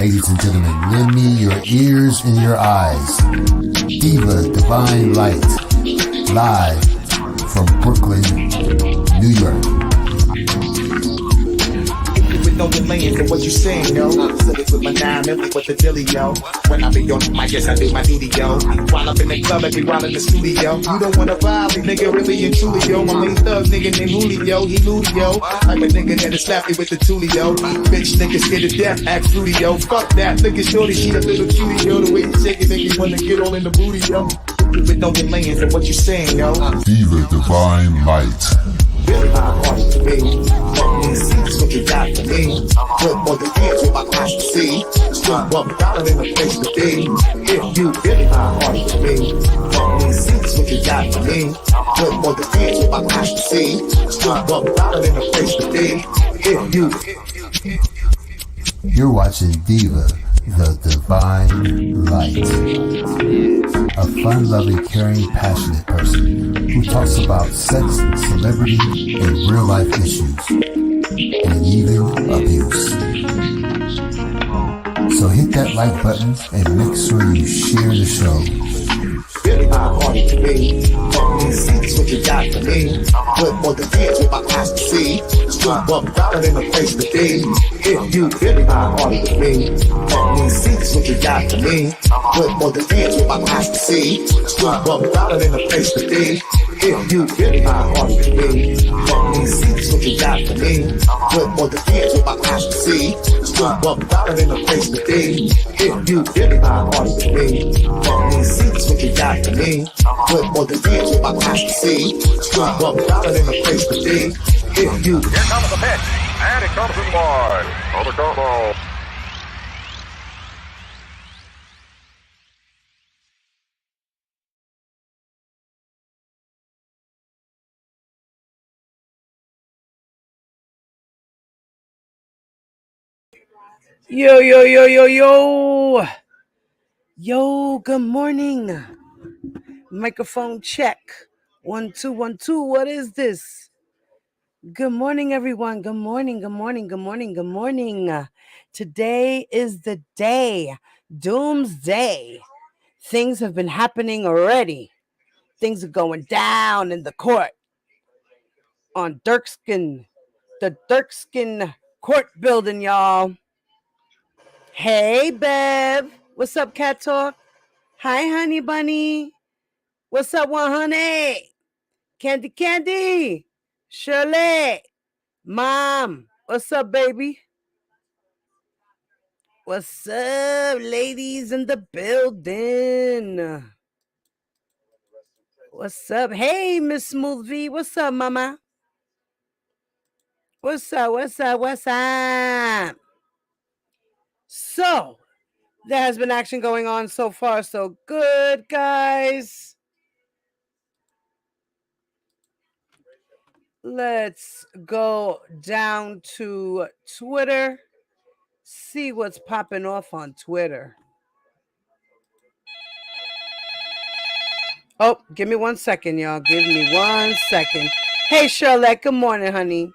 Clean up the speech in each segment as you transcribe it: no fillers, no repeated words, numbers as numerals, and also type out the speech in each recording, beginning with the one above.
Ladies and gentlemen, lend me your ears and your eyes. Diva Divine Light, live from Brooklyn, New York. With no delaying to what you saying, yo. Said it with my 9 million with the dilly, yo. When I be on the mic, yes, I do my duty, yo. While up in the club, I be while in the studio. You don't wanna vibe, nigga, really and truly, yo. My main thug, nigga named Julio, he moody, yo. Like a nigga that'll slap me with the toolie, yo. Bitch, nigga scared to death, act fruity, yo. Fuck that, look at shorty, she a little cutie, yo. The way you shake it, make me wanna get all in the booty, yo. With no delaying to what you saying, yo. Diva Divine Light. Really my heart to me. Fuck me, see what you got for me. Put more than years with my eyes to see. Still $1 in the place to be. If you really my heart to me. Fuck me, see what you got for me. Put more than years with my eyes to see. Still $1 in the place to be. If you. You're watching Diva, the Divine Light. A fun-loving, caring, passionate person who talks about sex, celebrity, and real-life issues, and even abuse. So hit that like button and make sure you share the show. Really my heart to me. Fuck me, see what you got for me. Put more than years with my eyes to see. Still $1 in the place to be. If you really my heart to me. Fuck me, see what you got for me. Put more than years with my eyes to see. Still $1 in the place to be. If you really my heart to me. Fuck me, see what you got for me. Put more than years with my eyes to see. Still $1 in the place to be. If you really my heart to me. Fuck me, see what you got for me. Put more than years with my eyes to see. Still $1 in the place to be. If you. Here comes the pitch, and it comes in wide. On the combo. Yo, yo, yo, yo, yo. Yo, good morning. Microphone check. 1, 2, 1, 2. What is this? Good morning, everyone. Good morning, good morning, good morning, good morning. Today is the day. Doomsday. Things have been happening already. Things are going down in the court on the Dirkskin Court building, y'all. Hey, Bev. What's up, Cat Talk? Hi, honey bunny. What's up, 100? Candy. Shirley. Mom. What's up, baby? What's up, ladies in the building? What's up? Hey, Miss Smooth V. What's up, mama? What's up? So, there has been action going on so far, so good, guys. Let's go down to Twitter. See what's popping off on Twitter. Oh, give me 1 second, y'all. Give me 1 second. Hey, Charlotte. Good morning, honey.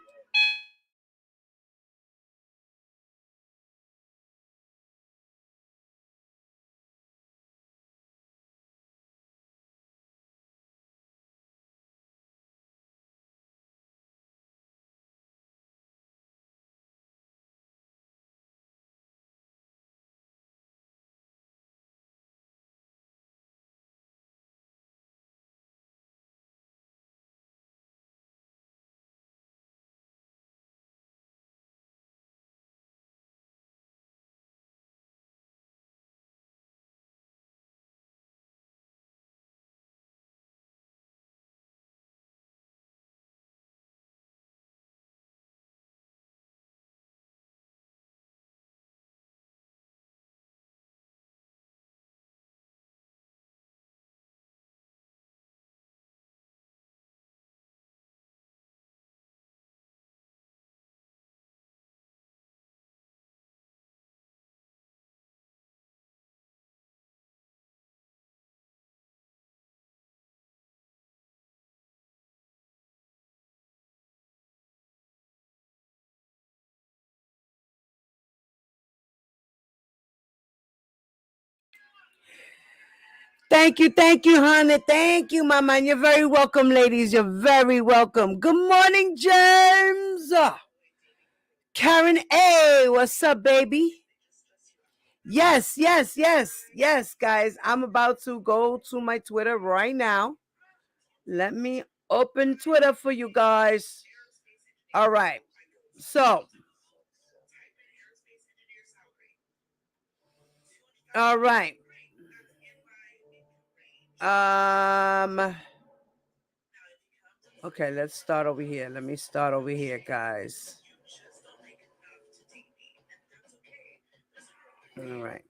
Thank you, honey. Thank you, mama. And you're very welcome, ladies. You're very welcome. Good morning, James. Karen A, what's up, baby? Yes, guys. I'm about to go to my Twitter right now. Let me open Twitter for you guys. All right. So, all right. Okay, let's start over here. Let me start over here, guys. All right.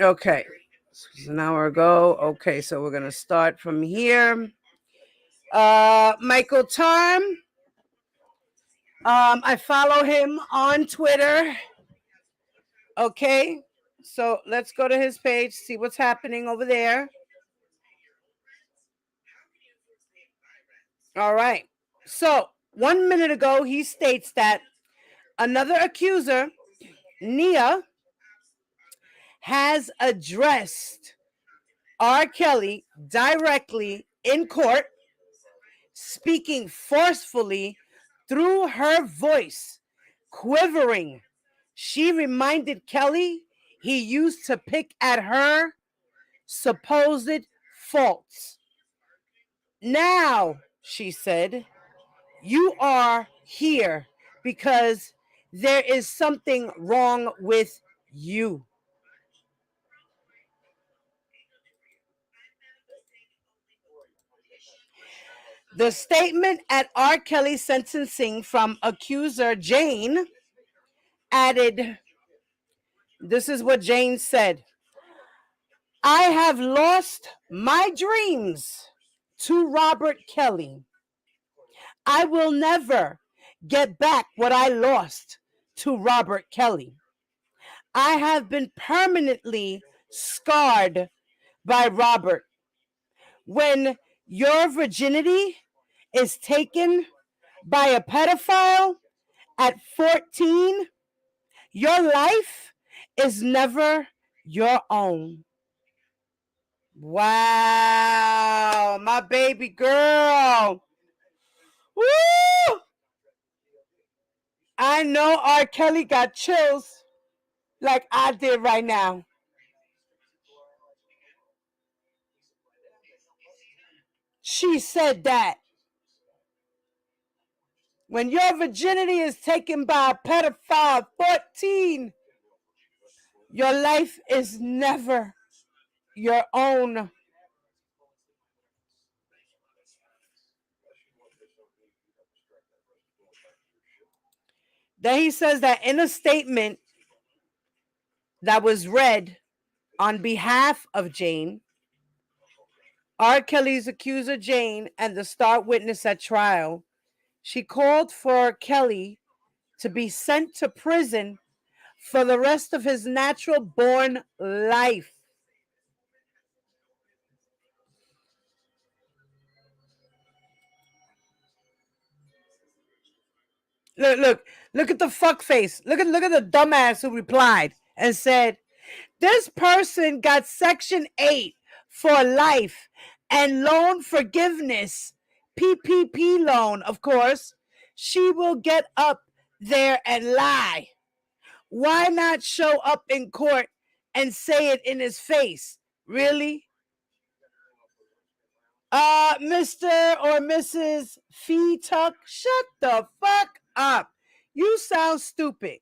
Okay. It's an hour ago. Okay, so we're gonna start from here. Michael Tarm. I follow him on Twitter. Okay, so let's go to his page, see what's happening over there. All right. So 1 minute ago, he states that another accuser, Nia, has addressed R. Kelly directly in court, speaking forcefully through her voice, quivering. She reminded Kelly he used to pick at her supposed faults. Now, she said, you are here because there is something wrong with you. The statement at R. Kelly's sentencing from accuser Jane added, this is what Jane said: I have lost my dreams to Robert Kelly. I will never get back what I lost to Robert Kelly. I have been permanently scarred by Robert. When your virginity is taken by a pedophile at 14, your life is never your own. Wow, my baby girl. Woo! I know R. Kelly got chills like I did right now. She said that when your virginity is taken by a pedophile 14, your life is never your own. Then he says that in a statement that was read on behalf of Jane, R. Kelly's accuser Jane and the star witness at trial, she called for Kelly to be sent to prison for the rest of his natural born life. Look at the fuck face. Look at the dumbass who replied and said, this person got Section 8 for life and loan forgiveness, PPP loan, of course. She will get up there and lie. Why not show up in court and say it in his face? Really? Mr. or Mrs. Fee Tuck, shut the fuck up. You sound stupid.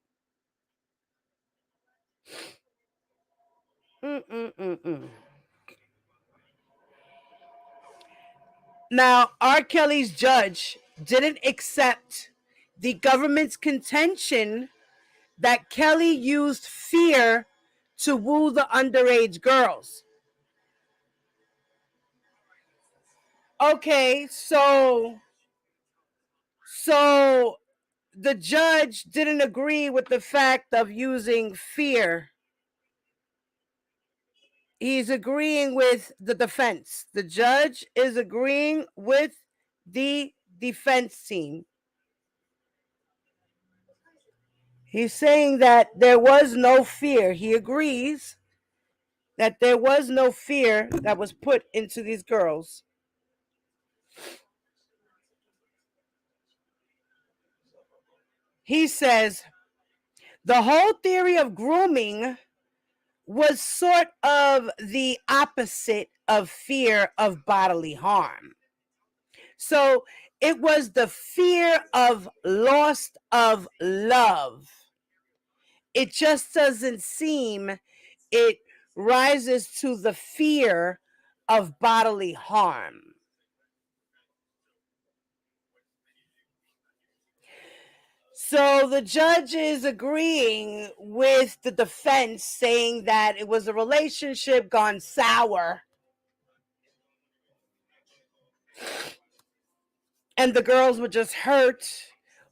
Now, R. Kelly's judge didn't accept the government's contention that Kelly used fear to woo the underage girls. Okay, so the judge didn't agree with the fact of using fear. He's agreeing with the defense. The judge is agreeing with the defense team. He's saying that there was no fear. He agrees that there was no fear that was put into these girls. He says the whole theory of grooming was sort of the opposite of fear of bodily harm. So it was the fear of loss of love. It just doesn't seem it rises to the fear of bodily harm. So the judge is agreeing with the defense, saying that it was a relationship gone sour. And the girls were just hurt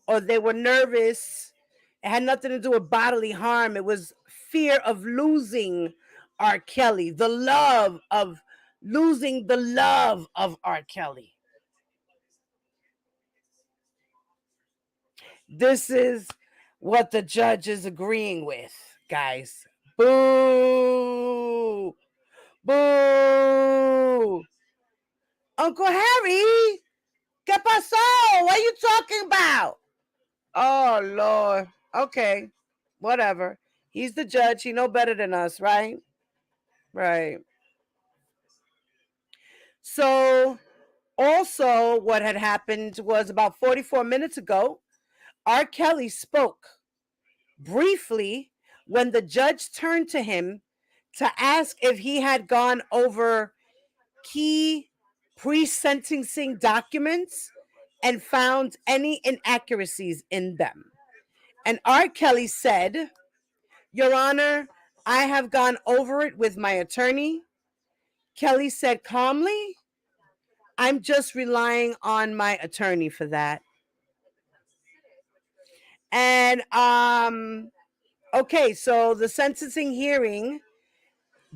or they were nervous. It had nothing to do with bodily harm. It was fear of losing R. Kelly, the love of losing the love of R. Kelly. This is what the judge is agreeing with, guys. Boo! Boo! Uncle Harry, ¿qué pasó? What are you talking about? Oh, Lord. Okay, whatever. He's the judge. He know better than us, right? Right. So, also, what had happened was about 44 minutes ago, R. Kelly spoke briefly when the judge turned to him to ask if he had gone over key pre-sentencing documents and found any inaccuracies in them. And R. Kelly said, Your Honor, I have gone over it with my attorney. Kelly said calmly, I'm just relying on my attorney for that. And okay, so the sentencing hearing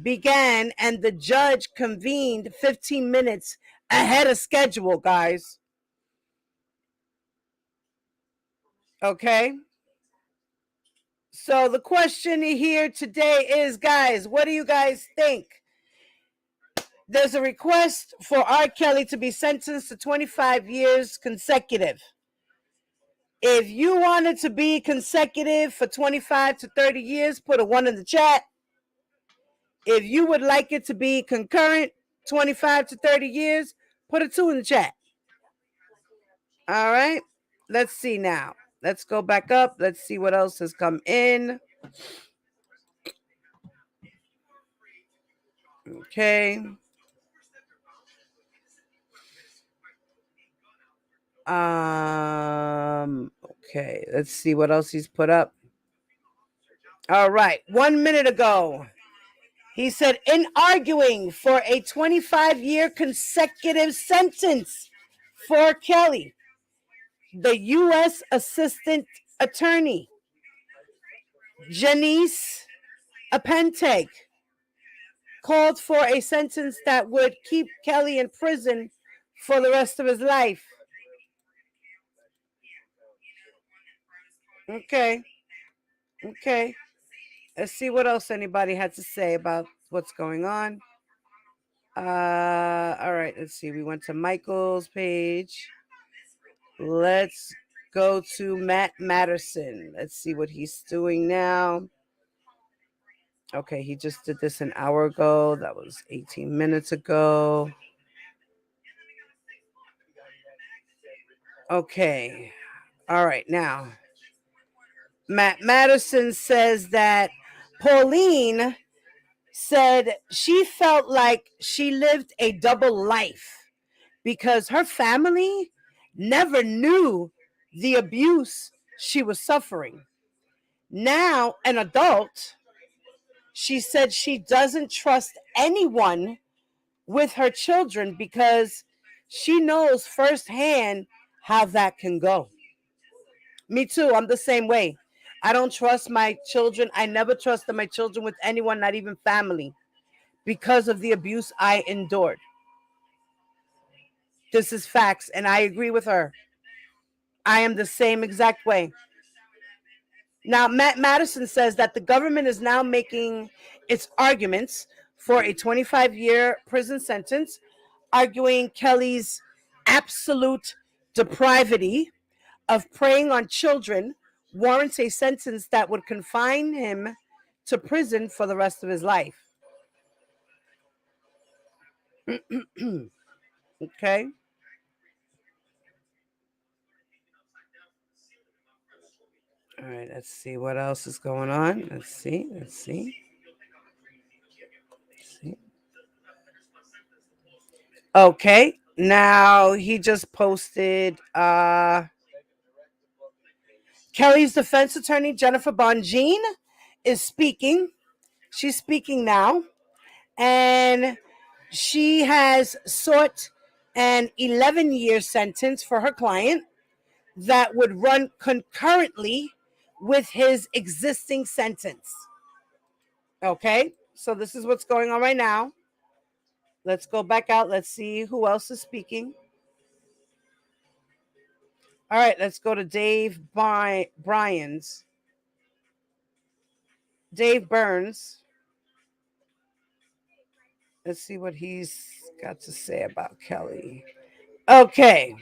began and the judge convened 15 minutes ahead of schedule, guys. Okay. So the question here today is, guys, what do you guys think? There's a request for R. Kelly to be sentenced to 25 years consecutive. If you want it to be consecutive for 25 to 30 years, put a 1 in the chat. If you would like it to be concurrent, 25 to 30 years, put a 2 in the chat. All right. Let's see now. Let's go back up. Let's see what else has come in. Okay. Okay, let's see what else he's put up. All right, 1 minute ago, he said, in arguing for a 25-year consecutive sentence for Kelly, the U.S. Assistant Attorney, Janice Apenteg, called for a sentence that would keep Kelly in prison for the rest of his life. Okay. Let's see what else anybody had to say about what's going on. All right, let's see. We went to Michael's page. Let's go to Matt Matterson. Let's see what he's doing now. Okay, he just did this an hour ago. That was 18 minutes ago. Okay. All right, now. Matt Matterson says that Pauline said she felt like she lived a double life because her family never knew the abuse she was suffering. Now, an adult, she said she doesn't trust anyone with her children because she knows firsthand how that can go. Me too. I'm the same way. I don't trust my children. I never trusted my children with anyone, not even family, because of the abuse I endured. This is facts, and I agree with her. I am the same exact way. Now, Matt Madison says that the government is now making its arguments for a 25-year prison sentence, arguing Kelly's absolute depravity of preying on children warrants a sentence that would confine him to prison for the rest of his life. Okay. All right, let's see what else is going on. Let's see. Okay, now he just posted Kelly's defense attorney, Jennifer Bonjean, is speaking. She's speaking now. And she has sought an 11-year sentence for her client that would run concurrently with his existing sentence. Okay, so this is what's going on right now. Let's go back out. Let's see who else is speaking. All right, let's go to Dave Burns. Let's see what he's got to say about Kelly. Okay.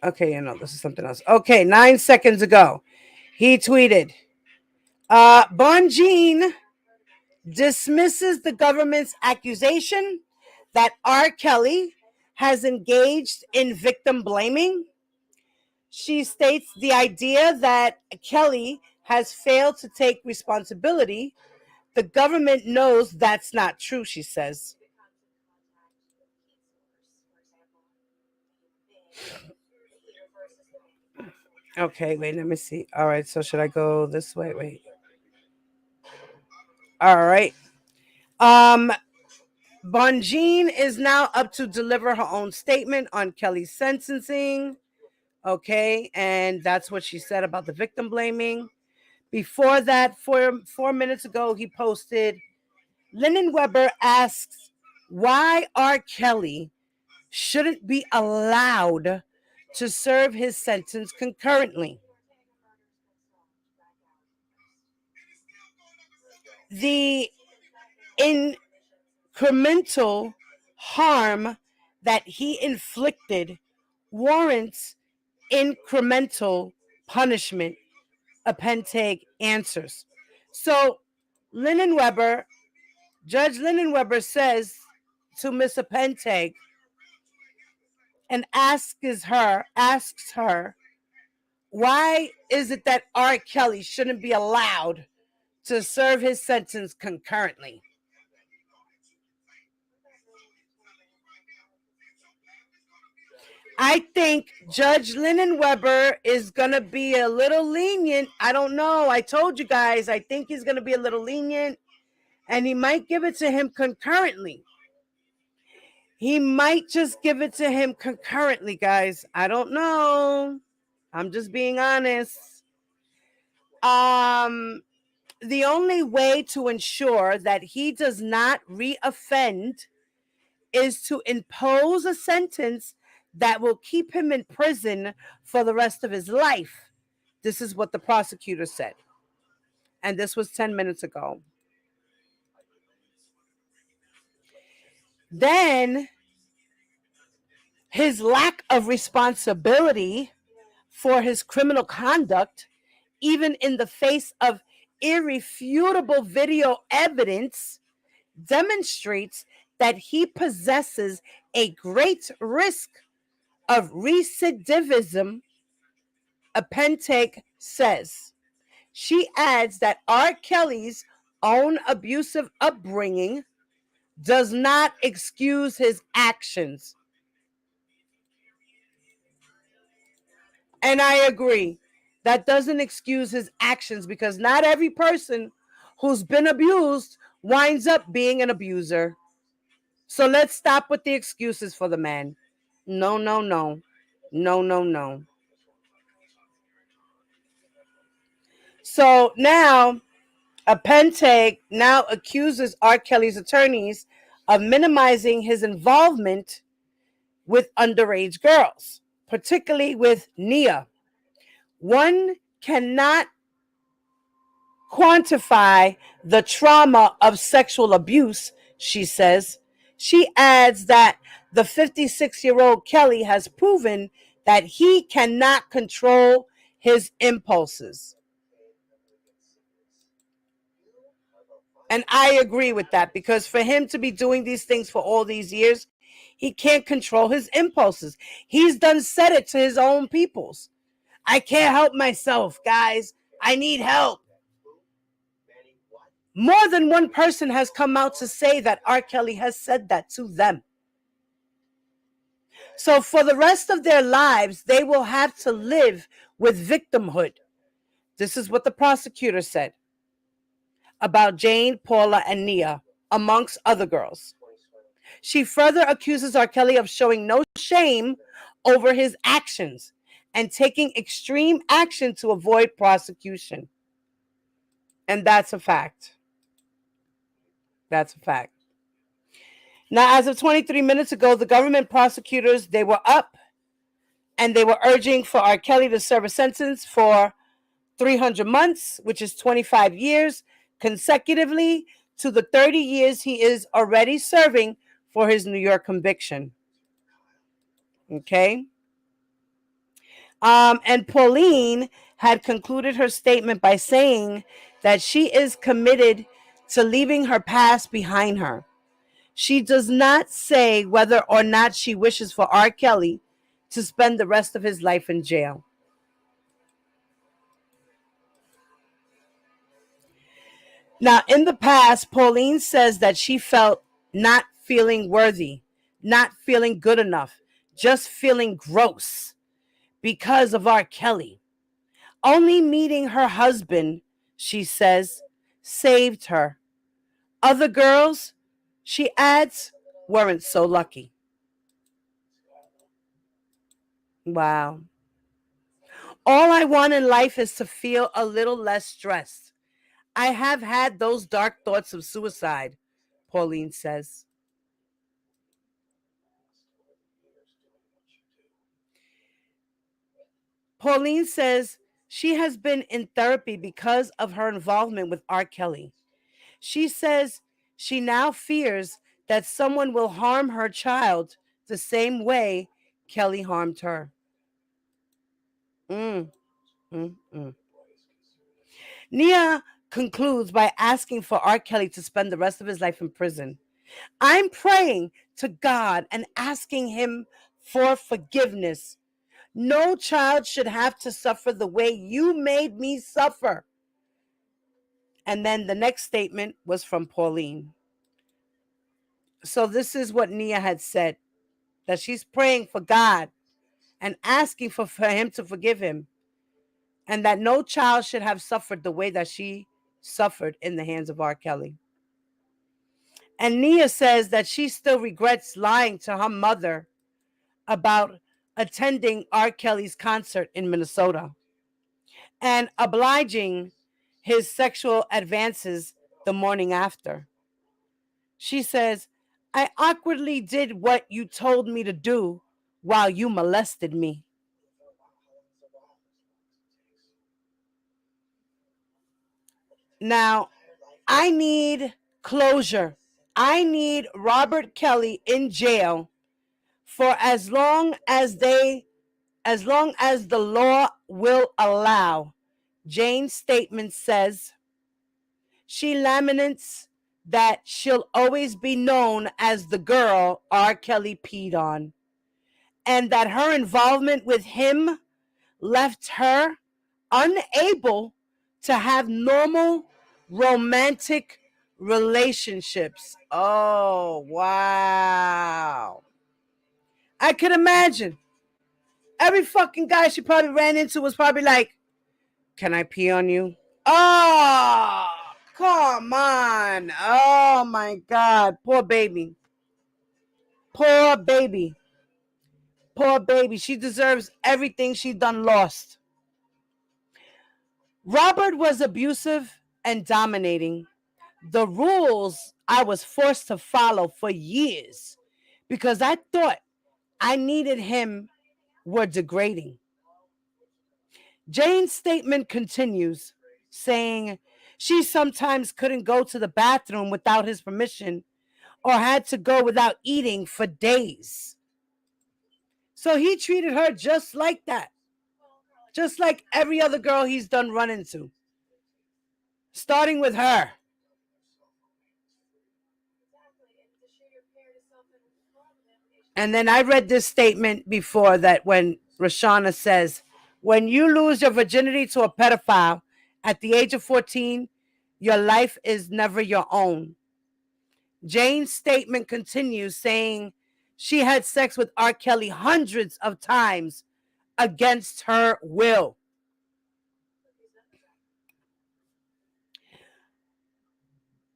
Okay, this is something else. Okay, 9 seconds ago, he tweeted, Bonjean dismisses the government's accusation that R. Kelly has engaged in victim blaming. She states the idea that Kelly has failed to take responsibility. The government knows that's not true, she says. Okay, wait, let me see. All right, so should I go this way? Wait. All right. Bonjean is now up to deliver her own statement on Kelly's sentencing. Okay, and that's what she said about the victim blaming. Before that, 4 minutes ago, he posted, Lennon Weber asks why R. Kelly shouldn't be allowed to serve his sentence concurrently. The incremental harm that he inflicted warrants incremental punishment, Apentag answers. So Judge Lennon Weber says to Miss Apentag and asks her, why is it that R. Kelly shouldn't be allowed to serve his sentence concurrently? I think Judge Lennon Weber is going to be a little lenient. I don't know. I told you guys, I think he's going to be a little lenient, and he might give it to him concurrently. He might just give it to him concurrently, guys. I don't know. I'm just being honest. The only way to ensure that he does not reoffend is to impose a sentence that will keep him in prison for the rest of his life. This is what the prosecutor said. And this was 10 minutes ago. Then his lack of responsibility for his criminal conduct, even in the face of irrefutable video evidence, demonstrates that he possesses a great risk of recidivism, Apentag says. She adds that R. Kelly's own abusive upbringing does not excuse his actions. And I agree. That doesn't excuse his actions, because not every person who's been abused winds up being an abuser. So let's stop with the excuses for the man. No. So now, Apentag now accuses R. Kelly's attorneys of minimizing his involvement with underage girls. particularly with Nia. One cannot quantify the trauma of sexual abuse, she says. She adds that the 56-year-old Kelly has proven that he cannot control his impulses. And I agree with that, because for him to be doing these things for all these years, he can't control his impulses. He's done said it to his own peoples. I can't help myself, guys. I need help. More than one person has come out to say that R. Kelly has said that to them. So for the rest of their lives, they will have to live with victimhood. This is what the prosecutor said about Jane, Paula, and Nia, amongst other girls. She further accuses R. Kelly of showing no shame over his actions and taking extreme action to avoid prosecution. And that's a fact. That's a fact. Now, as of 23 minutes ago, the government prosecutors, they were up and they were urging for R. Kelly to serve a sentence for 300 months, which is 25 years, consecutively to the 30 years he is already serving for his New York conviction. Okay? And Pauline had concluded her statement by saying that she is committed to leaving her past behind her. She does not say whether or not she wishes for R. Kelly to spend the rest of his life in jail. Now, in the past, Pauline says that she felt not feeling worthy, not feeling good enough, just feeling gross because of R. Kelly. Only meeting her husband, she says, saved her. Other girls, she adds, weren't so lucky. Wow. All I want in life is to feel a little less stressed. I have had those dark thoughts of suicide, Pauline says. Pauline says she has been in therapy because of her involvement with R. Kelly. She says she now fears that someone will harm her child the same way Kelly harmed her. Mm, mm, mm. Nia concludes by asking for R. Kelly to spend the rest of his life in prison. I'm praying to God and asking him for forgiveness. No child should have to suffer the way you made me suffer. And then the next statement was from Pauline. So this is what Nia had said, that she's praying for God and asking for him to forgive him, and that no child should have suffered the way that she suffered in the hands of R. Kelly. And Nia says that she still regrets lying to her mother about attending R. Kelly's concert in Minnesota and obliging his sexual advances the morning after. She says, I awkwardly did what you told me to do while you molested me. Now, I need closure. I need Robert Kelly in jail for as long as the law will allow. Jane's statement says she laments that she'll always be known as the girl R. Kelly peed on, and that her involvement with him left her unable to have normal romantic relationships. Oh, wow. I could imagine. Every fucking guy she probably ran into was probably like, can I pee on you? Oh, come on. Oh, my God. Poor baby. Poor baby. Poor baby. She deserves everything she done lost. Robert was abusive and dominating. The rules I was forced to follow for years because I thought I needed him were degrading. Jane's statement continues, saying she sometimes couldn't go to the bathroom without his permission or had to go without eating for days. So he treated her just like that, just like every other girl he's done run into, starting with her. And then I read this statement before that when Rashana says, when you lose your virginity to a pedophile at the age of 14, your life is never your own. Jane's statement continues saying she had sex with R. Kelly hundreds of times against her will.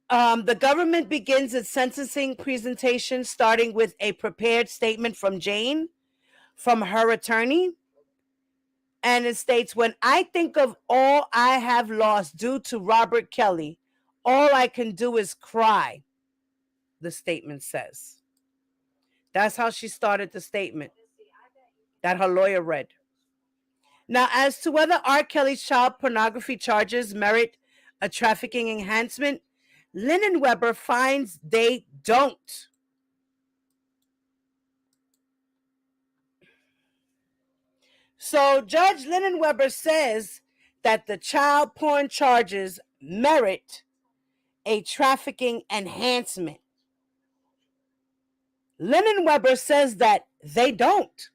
The government begins its sentencing presentation starting with a prepared statement from Jane, from her attorney. And it states, when I think of all I have lost due to Robert Kelly, all I can do is cry, the statement says. That's how she started the statement that her lawyer read. Now, as to whether R. Kelly's child pornography charges merit a trafficking enhancement, Linnenweber finds they don't. So Judge Linnenweber says that the child porn charges merit a trafficking enhancement. Linnenweber says that they don't.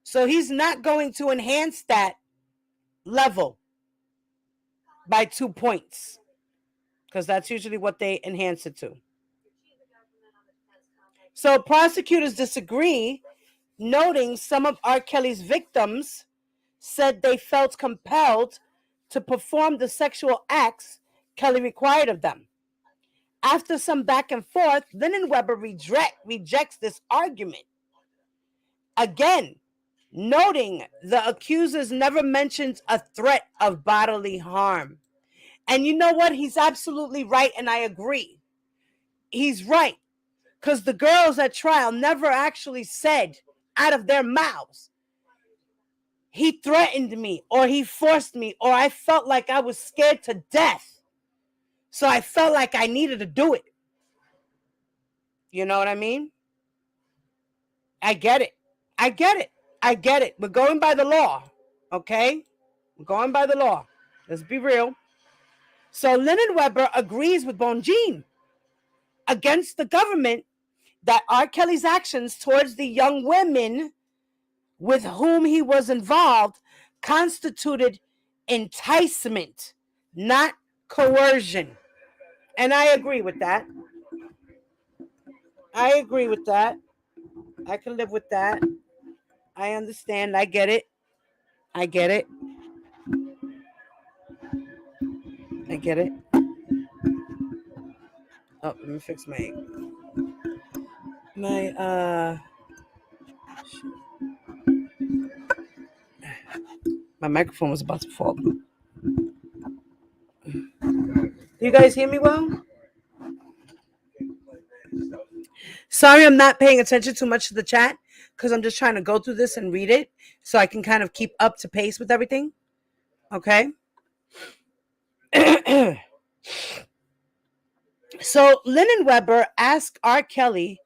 So he's not going to enhance that level by 2 points, because that's usually what they enhance it to. So prosecutors disagree, noting some of R. Kelly's victims said they felt compelled to perform the sexual acts Kelly required of them. After some back and forth, Linnenweber rejects this argument. Again, noting the accusers never mentions a threat of bodily harm. And you know what? He's absolutely right, and I agree. He's right, because the girls at trial never actually said out of their mouths, he threatened me, or he forced me, or I felt like I was scared to death, so I felt like I needed to do it. You know what I mean? I get it. I get it. I get it. We're going by the law, okay? We're going by the law. Let's be real. So Linnenweber agrees with Bonjean against the government that R. Kelly's actions towards the young women with whom he was involved constituted enticement, not coercion. And I agree with that. I agree with that. I can live with that. I understand. I get it. I get it. I get it. Oh, let me fix my my microphone was about to fall. Do you guys hear me well? Sorry, I'm not paying attention too much to the chat because I'm just trying to go through this and read it so I can kind of keep up to pace with everything. Okay. So Linnenweber asked R. Kelly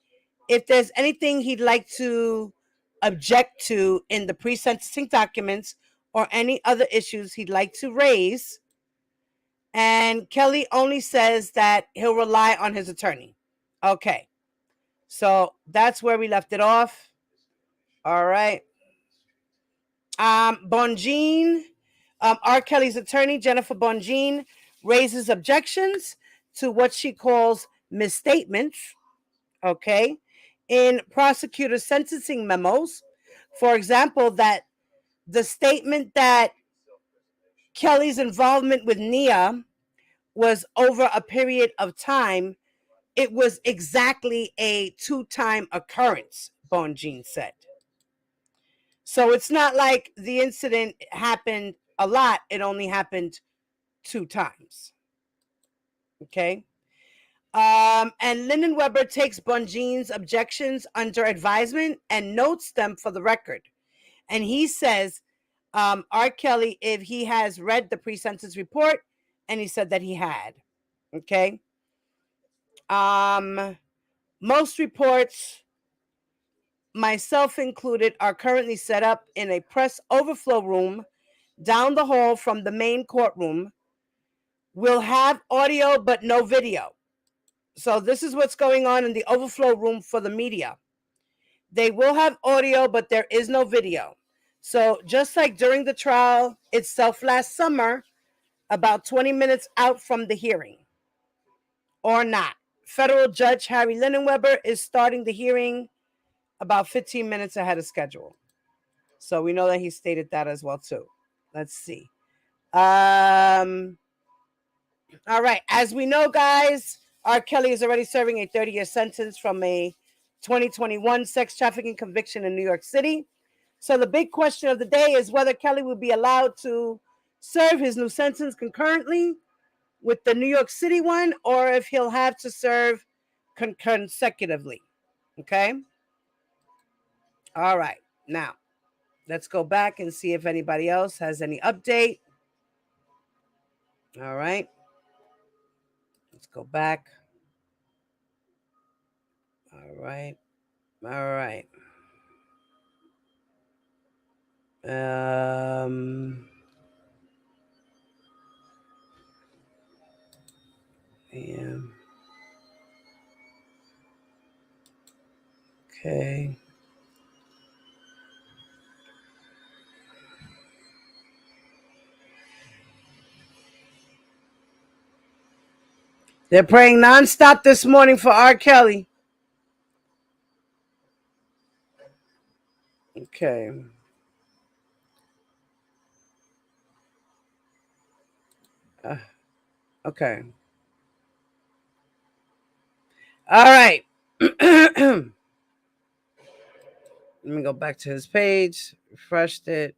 if there's anything he'd like to object to in the pre-sentencing documents or any other issues he'd like to raise. And Kelly only says that he'll rely on his attorney. Okay. So that's where we left it off. All right. Bonjean, R. Kelly's attorney, Jennifer Bonjean, raises objections to what she calls misstatements, okay, in prosecutor sentencing memos. For example, that the statement that Kelly's involvement with Nia was over a period of time, it was exactly a 2-time occurrence, Bonjean said. So it's not like the incident happened a lot. It only happened 2 times. Okay. And Linnenweber takes Bonjean's objections under advisement and notes them for the record. And he says, R. Kelly, if he has read the pre-sentence report, and he said that he had. Okay. Most reports, myself included, are currently set up in a press overflow room down the hall from the main courtroom. We'll have audio but no video. So this is what's going on in the overflow room for the media. They will have audio, but there is no video. So just like during the trial itself last summer, about 20 minutes out from the hearing, or not. Federal Judge Harry Linenweber is starting the hearing about 15 minutes ahead of schedule. So we know that he stated that as well too. Let's see. All right. As we know, guys, R. Kelly is already serving a 30-year sentence from a 2021 sex trafficking conviction in New York City. So the big question of the day is whether Kelly will be allowed to serve his new sentence concurrently with the New York City one, or if he'll have to serve consecutively. Okay? All right. Now, let's go back and see if anybody else has any update. All right. Let's go back. All right. All right. Yeah. Okay. They're praying nonstop this morning for R. Kelly. Okay. Okay. All right. Let me go back to his page. Refreshed it.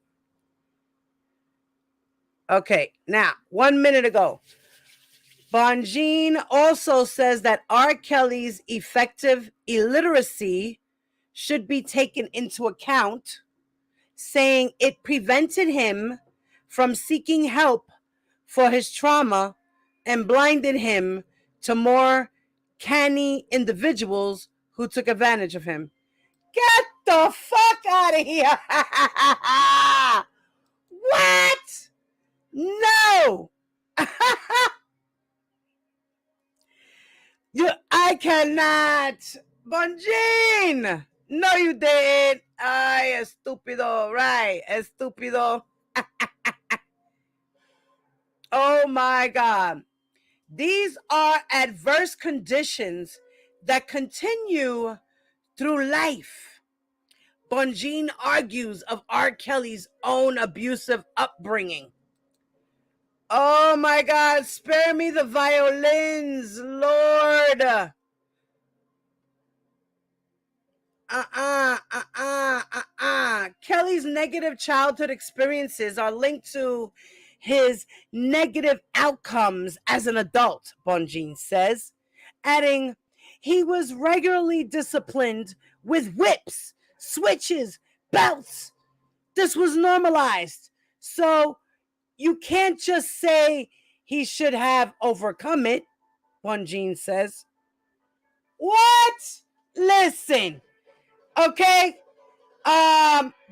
Okay. Now, 1 minute ago, Bonjean also says that R. Kelly's effective illiteracy should be taken into account, saying it prevented him from seeking help for his trauma and blinded him to more canny individuals who took advantage of him. Get the fuck out of here. What? No. I cannot. Bonjean. No, you didn't. Ay, estúpido. Right. Estúpido. Oh my God. These are adverse conditions that continue through life. Bonjean argues of R. Kelly's own abusive upbringing. Oh my God, spare me the violins, Lord. Kelly's negative childhood experiences are linked to his negative outcomes as an adult, Bonjean says, adding, he was regularly disciplined with whips, switches, belts. This was normalized. So you can't just say he should have overcome it, Bonjean says. What? Listen, okay?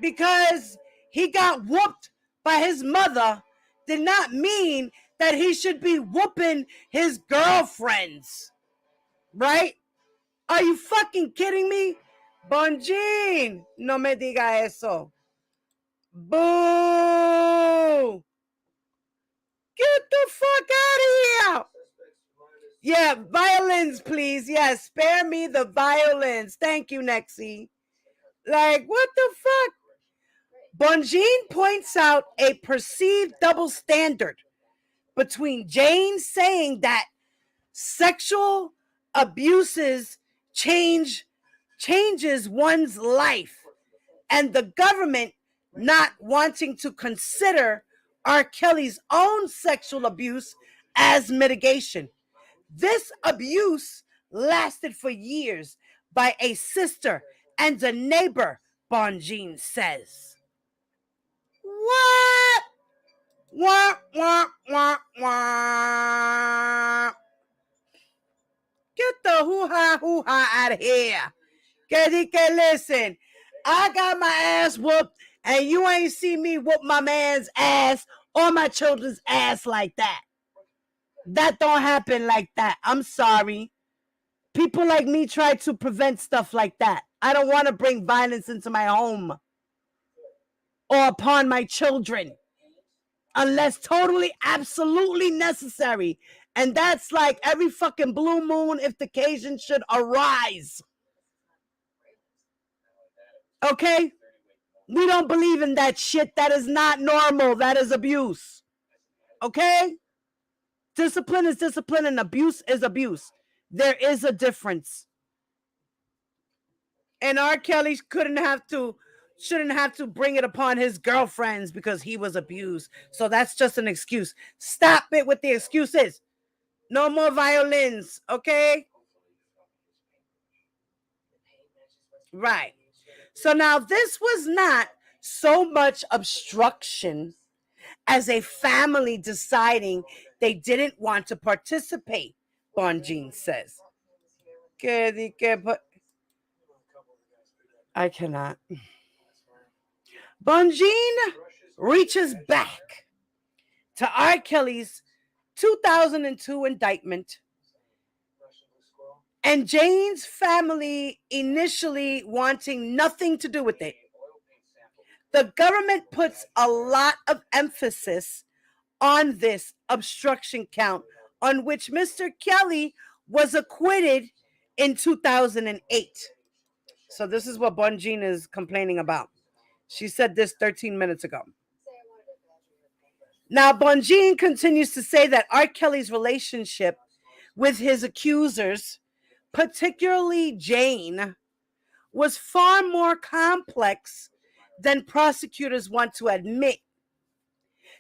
Because he got whooped by his mother did not mean that he should be whooping his girlfriends. Right? Are you fucking kidding me? Bonjean, no me diga eso. Boo! Get the fuck out of here! Yeah, violins, please. Yes, spare me the violins. Thank you, Nexie. Like, what the fuck? Bonjean points out a perceived double standard between Jane saying that sexual abuses changes one's life and the government not wanting to consider R. Kelly's own sexual abuse as mitigation. This abuse lasted for years by a sister and a neighbor, Bonjean says. What? Wah, wah, wah, wah. Get the hoo-ha out of here. Listen, I got my ass whooped, and you ain't see me whoop my man's ass or my children's ass like that. That don't happen like that. I'm sorry. People like me try to prevent stuff like that. I don't want to bring violence into my home or upon my children unless totally, absolutely necessary. And that's like every fucking blue moon if the occasion should arise. Okay? We don't believe in that shit. That is not normal. That is abuse. Okay? Discipline is discipline and abuse is abuse. There is a difference. And R. Kelly shouldn't have to bring it upon his girlfriends because he was abused. So that's just an excuse. Stop it with the excuses. No more violins, okay? Right. So now this was not so much obstruction as a family deciding they didn't want to participate, Bonjean says. I cannot. Bonjean reaches back to R. Kelly's 2002 indictment, and Jane's family initially wanting nothing to do with it. The government puts a lot of emphasis on this obstruction count, on which Mr. Kelly was acquitted in 2008. So this is what Bonjean is complaining about. She said this 13 minutes ago. Now, Bonjean continues to say that R. Kelly's relationship with his accusers, particularly Jane, was far more complex than prosecutors want to admit.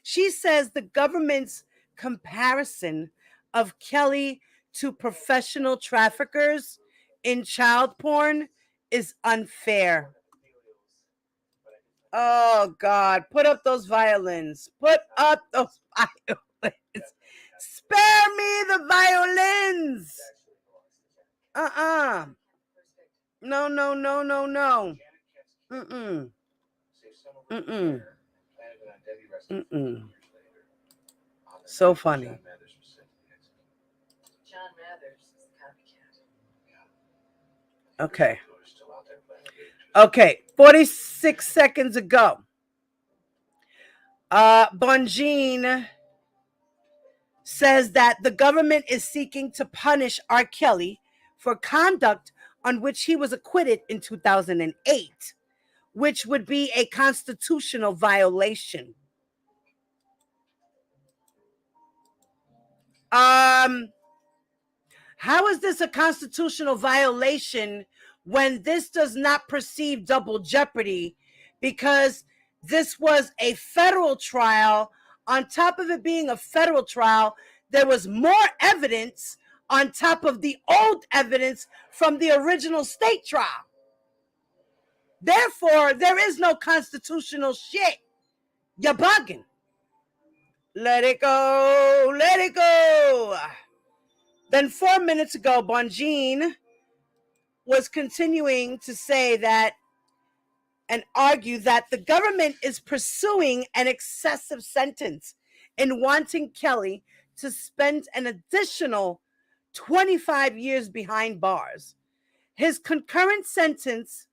She says the government's comparison of Kelly to professional traffickers in child porn is unfair. Oh, God. Put up those violins. Put up those violins. Spare me the violins. No, no, no, no, no. Mm-mm. Mm-mm. Mm-mm. So funny. Okay. Okay. 46 seconds ago. Bonjean says that the government is seeking to punish R. Kelly for conduct on which he was acquitted in 2008, which would be a constitutional violation. How is this a constitutional violation when this does not perceive double jeopardy? Because this was a federal trial. On top of it being a federal trial, there was more evidence on top of the old evidence from the original state trial. Therefore, there is no constitutional shit. You're bugging. Let it go. Let it go. Then 4 minutes ago, Bonjean was continuing to say that and argue that the government is pursuing an excessive sentence in wanting Kelly to spend an additional 25 years behind bars. His concurrent sentence,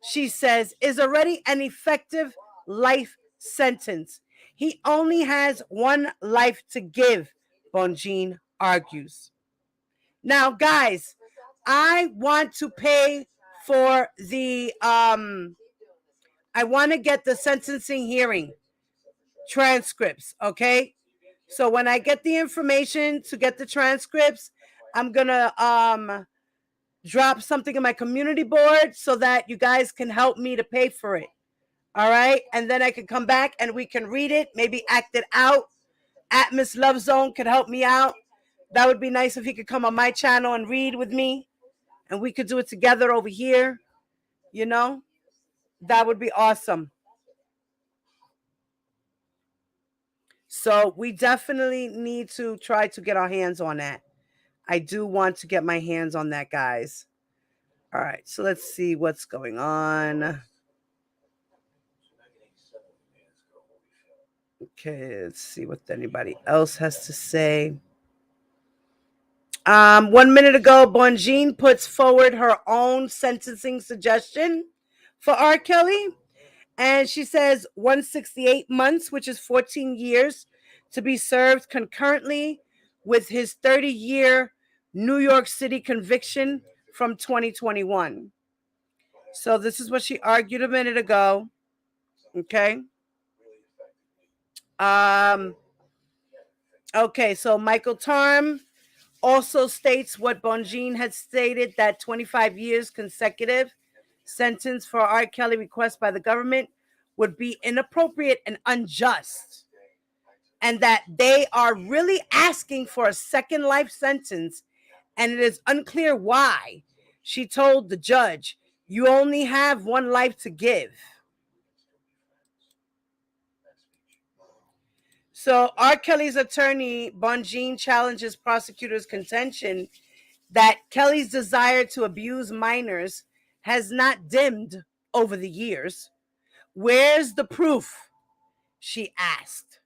she says, is already an effective life sentence. He only has one life to give, Bonjean argues. Now, guys, I want to pay for the I want to get the sentencing hearing transcripts, okay? So when I get the information to get the transcripts, I'm going to drop something in my community board so that you guys can help me to pay for it. All right? And then I can come back and we can read it, maybe act it out. Atmos Love Zone could help me out. That would be nice if he could come on my channel and read with me. And we could do it together over here. You know? That would be awesome. So we definitely need to try to get our hands on that. I do want to get my hands on that, guys. All right, so let's see what's going on. Okay, let's see what anybody else has to say. 1 minute ago, Bonjean puts forward her own sentencing suggestion for R. Kelly. And she says 168 months, which is 14 years, to be served concurrently with his 30-year New York City conviction from 2021. So this is what she argued a minute ago. Okay. Okay, so Michael Tarm also states what Bonjean had stated, that 25 years consecutive sentence for R. Kelly request by the government would be inappropriate and unjust, and that they are really asking for a second life sentence, and it is unclear why. She told the judge, "You only have one life to give." So R. Kelly's attorney, Bonjean, challenges prosecutors' contention that Kelly's desire to abuse minors has not dimmed over the years. Where's the proof? She asked,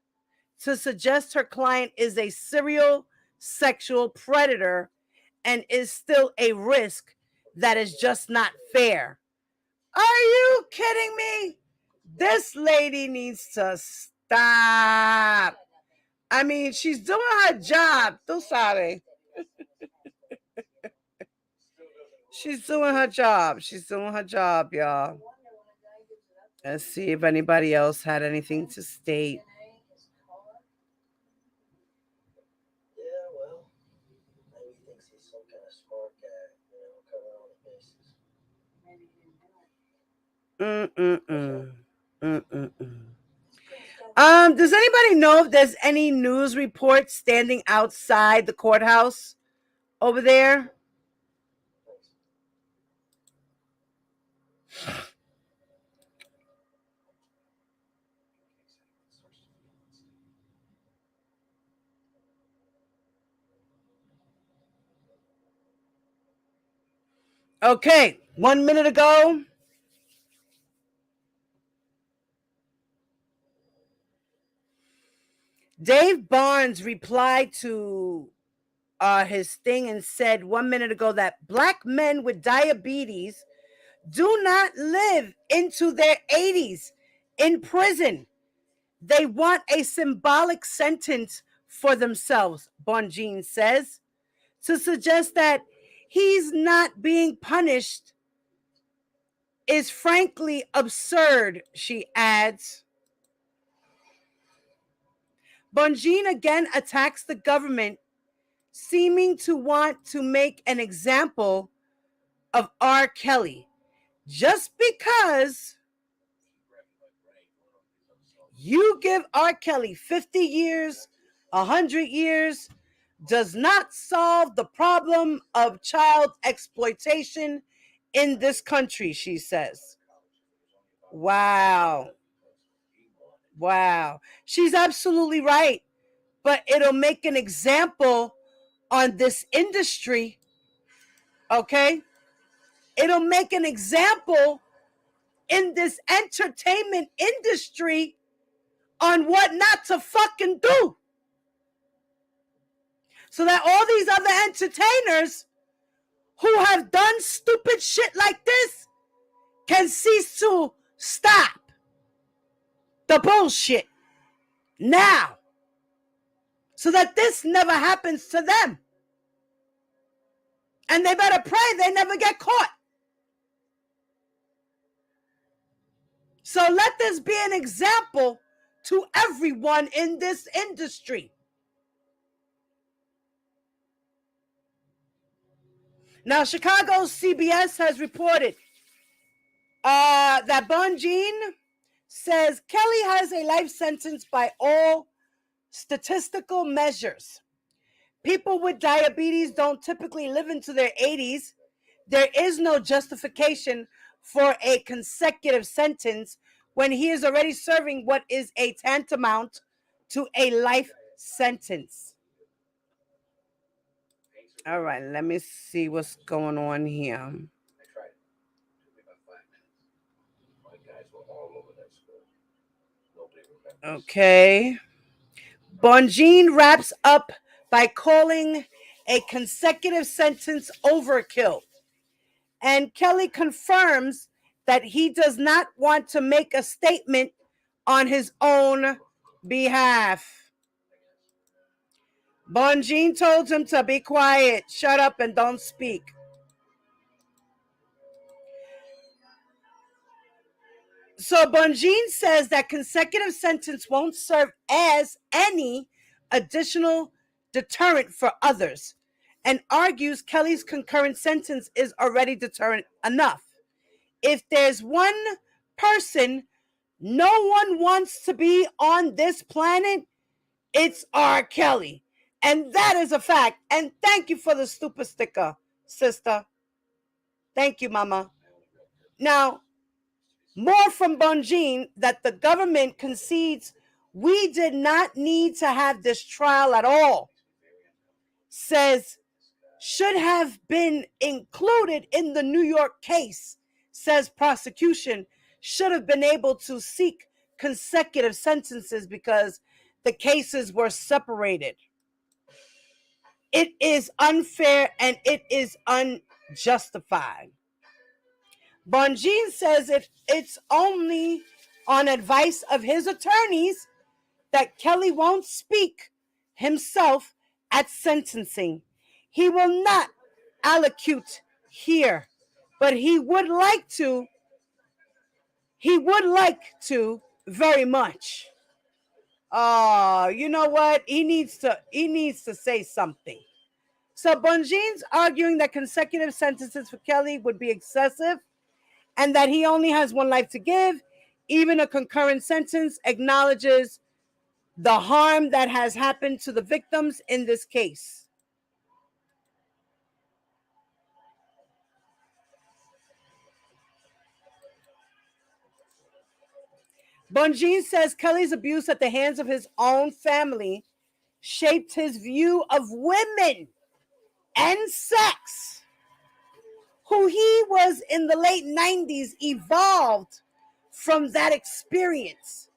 to suggest her client is a serial sexual predator and is still a risk that is just not fair. Are you kidding me? This lady needs to stop. I mean, she's doing her job. Tú sabes. She's doing her job. She's doing her job, y'all. Let's see if anybody else had anything to state. Does anybody know if there's any news reports standing outside the courthouse over there? Okay, 1 minute ago, Dave Barnes replied to his thing and said 1 minute ago that black men with diabetes do not live into their 80s in prison. They want a symbolic sentence for themselves, Bonjean says, to suggest that he's not being punished is frankly absurd, she adds. Bonjean again attacks the government, seeming to want to make an example of R. Kelly. Just because you give R. Kelly 50 years, 100 years, does not solve the problem of child exploitation in this country, she says. Wow. Wow. She's absolutely right. But it'll make an example on this industry. Okay? It'll make an example in this entertainment industry on what not to fucking do. So that all these other entertainers who have done stupid shit like this can cease to stop the bullshit now. So that this never happens to them. And they better pray they never get caught. So let this be an example to everyone in this industry. Now, Chicago's CBS has reported that Bonjean says Kelly has a life sentence by all statistical measures. People with diabetes don't typically live into their 80s. There is no justification for a consecutive sentence when he is already serving what is a tantamount to a life sentence. All right, let me see what's going on here. Okay. Bonjean wraps up by calling a consecutive sentence overkill. And Kelly confirms that he does not want to make a statement on his own behalf. Bonjean told him to be quiet, shut up, and don't speak. So Bonjean says that consecutive sentence won't serve as any additional deterrent for others, and argues Kelly's concurrent sentence is already deterrent enough. If there's one person no one wants to be on this planet, it's R. Kelly. And that is a fact. And thank you for the stupid sticker, sister. Thank you, mama. Now, more from Bonjean that the government concedes we did not need to have this trial at all. Says should have been included in the New York case. Says prosecution should have been able to seek consecutive sentences because the cases were separated. It is unfair and it is unjustified. Bonjean says it's only on advice of his attorneys that Kelly won't speak himself at sentencing. He will not allocute here, but he would like to very much. You know what? He needs to say something. So Bonjean's arguing that consecutive sentences for Kelly would be excessive and that he only has one life to give. Even a concurrent sentence acknowledges the harm that has happened to the victims in this case. Bonjean says Kelly's abuse at the hands of his own family shaped his view of women and sex. Who he was in the late 90s evolved from that experience.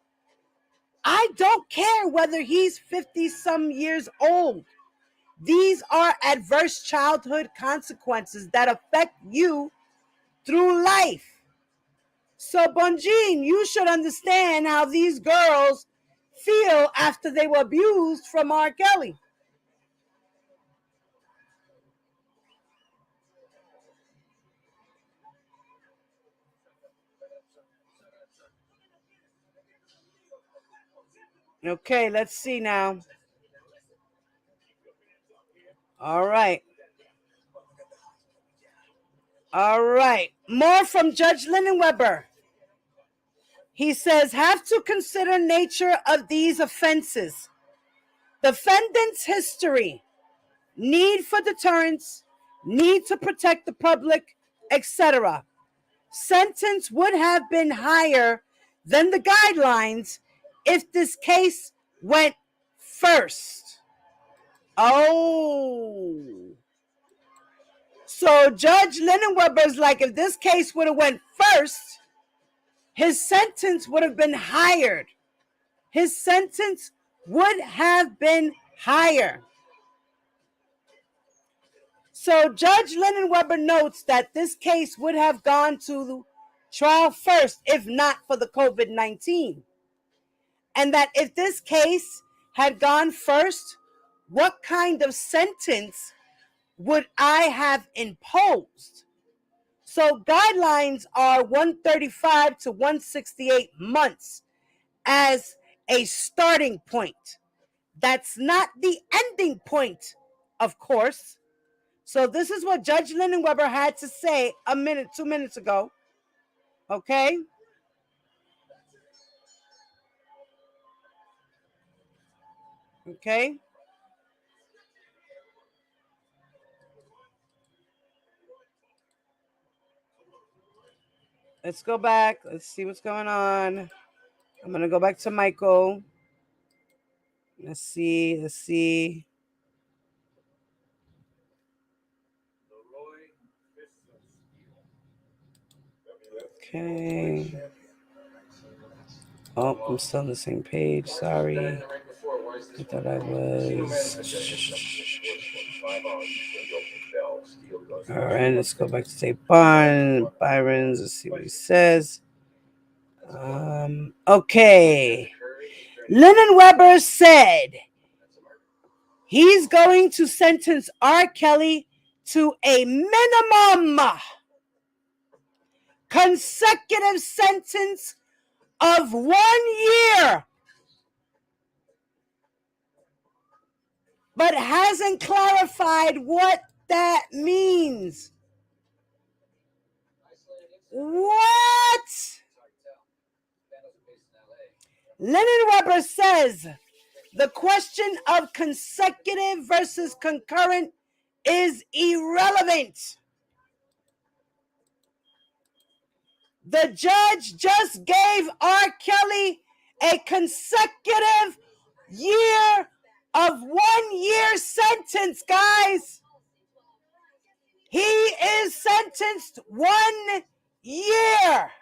I don't care whether he's 50 some years old. These are adverse childhood consequences that affect you through life. So, Bonjean, you should understand how these girls feel after they were abused from R. Kelly. Okay, let's see now. All right. More from Judge Linenweber. He says, have to consider nature of these offenses, defendant's history, need for deterrence, need to protect the public, etc. Sentence would have been higher than the guidelines if this case went first. Oh. So Judge Linenweber's like, if this case would have went first, his sentence would have been higher. His sentence would have been higher. So Judge Linenweber notes that this case would have gone to trial first if not for the COVID-19. And that if this case had gone first, what kind of sentence would I have imposed? So guidelines are 135 to 168 months as a starting point. That's not the ending point, of course. So this is what Judge Linenweber had to say 2 minutes ago. Okay? Okay? Let's go back. Let's see what's going on. I'm going to go back to Michael. Let's see. Okay. Oh, I'm still on the same page. Sorry. I thought I was. All right, let's go back to State Byron's. Let's see what he says. Okay. Lennon Weber said he's going to sentence R. Kelly to a minimum consecutive sentence of 1 year, but hasn't clarified what that means. What? Lennon Weber says the question of consecutive versus concurrent is irrelevant. The judge just gave R. Kelly a consecutive year of 1 year sentence, guys. He is sentenced 1 year.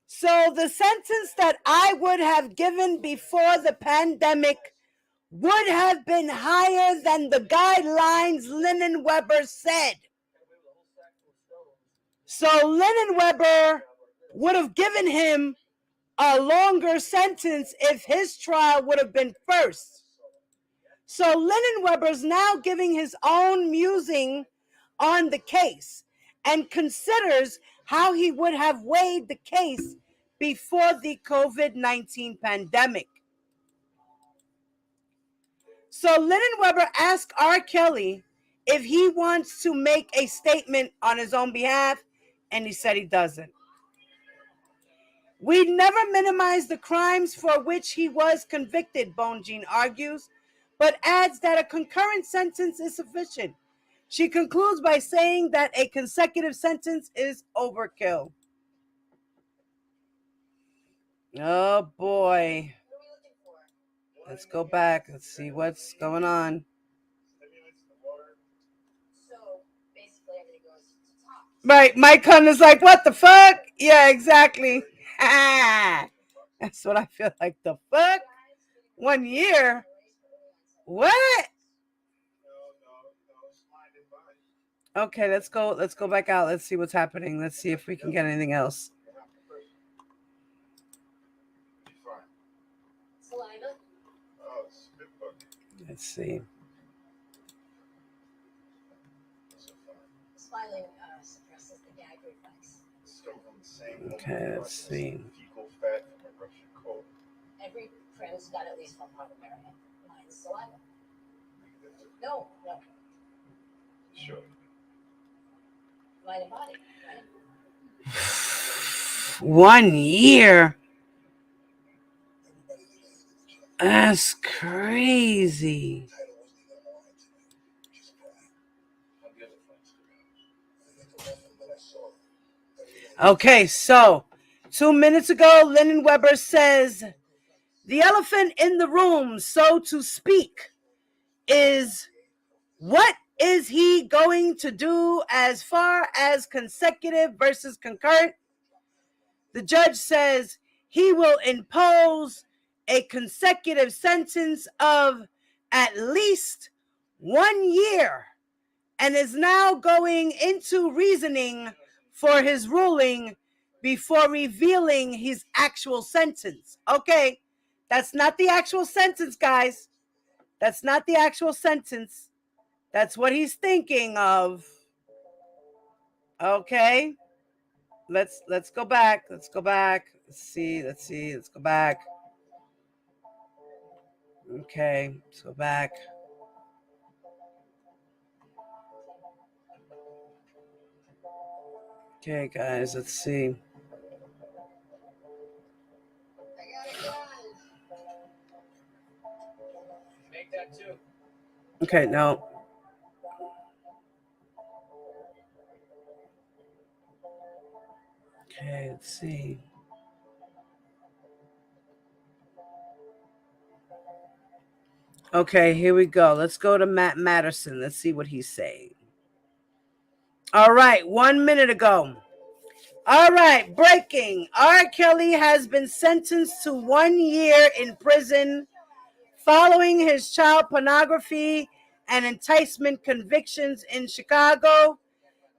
So the sentence that I would have given before the pandemic would have been higher than the guidelines Lennon Weber said. So Lennon Weber would have given him a longer sentence if his trial would have been first. So Lennon Weber's now giving his own musing on the case and considers how he would have weighed the case before the COVID-19 pandemic. So Lennon Weber asked R. Kelly if he wants to make a statement on his own behalf, and he said he doesn't. We never minimize the crimes for which he was convicted, Bone Jean argues, but adds that a concurrent sentence is sufficient. She concludes by saying that a consecutive sentence is overkill. Oh boy. Let's go back. Let's see what's going on. Right, Mike Hunter's like, what the fuck? Yeah, exactly. That's what I feel like. The fuck? 1 year? What? Okay, let's go back out. Let's see what's happening. Let's see if we can get anything else. Let's see. Okay, let's see. Every friend's got at least one part of America. Mine's saliva. No. Sure. Mind and body, right? 1 year? That's crazy. Okay, so 2 minutes ago, Lennon Weber says the elephant in the room, so to speak, is what is he going to do as far as consecutive versus concurrent? The judge says he will impose a consecutive sentence of at least 1 year and is now going into reasoning for his ruling before revealing his actual sentence. Okay, that's not the actual sentence, guys. That's not the actual sentence. That's what he's thinking of. Okay, let's go back. Let's go back. Let's see. Let's go back. Okay, let's go back. Okay, guys, let's see. Make that too. Okay, no. Okay, let's see. Okay, here we go. Let's go to Matt Matterson. Let's see what he's saying. All right, 1 minute ago. All right, breaking. R. Kelly has been sentenced to 1 year in prison following his child pornography and enticement convictions in Chicago.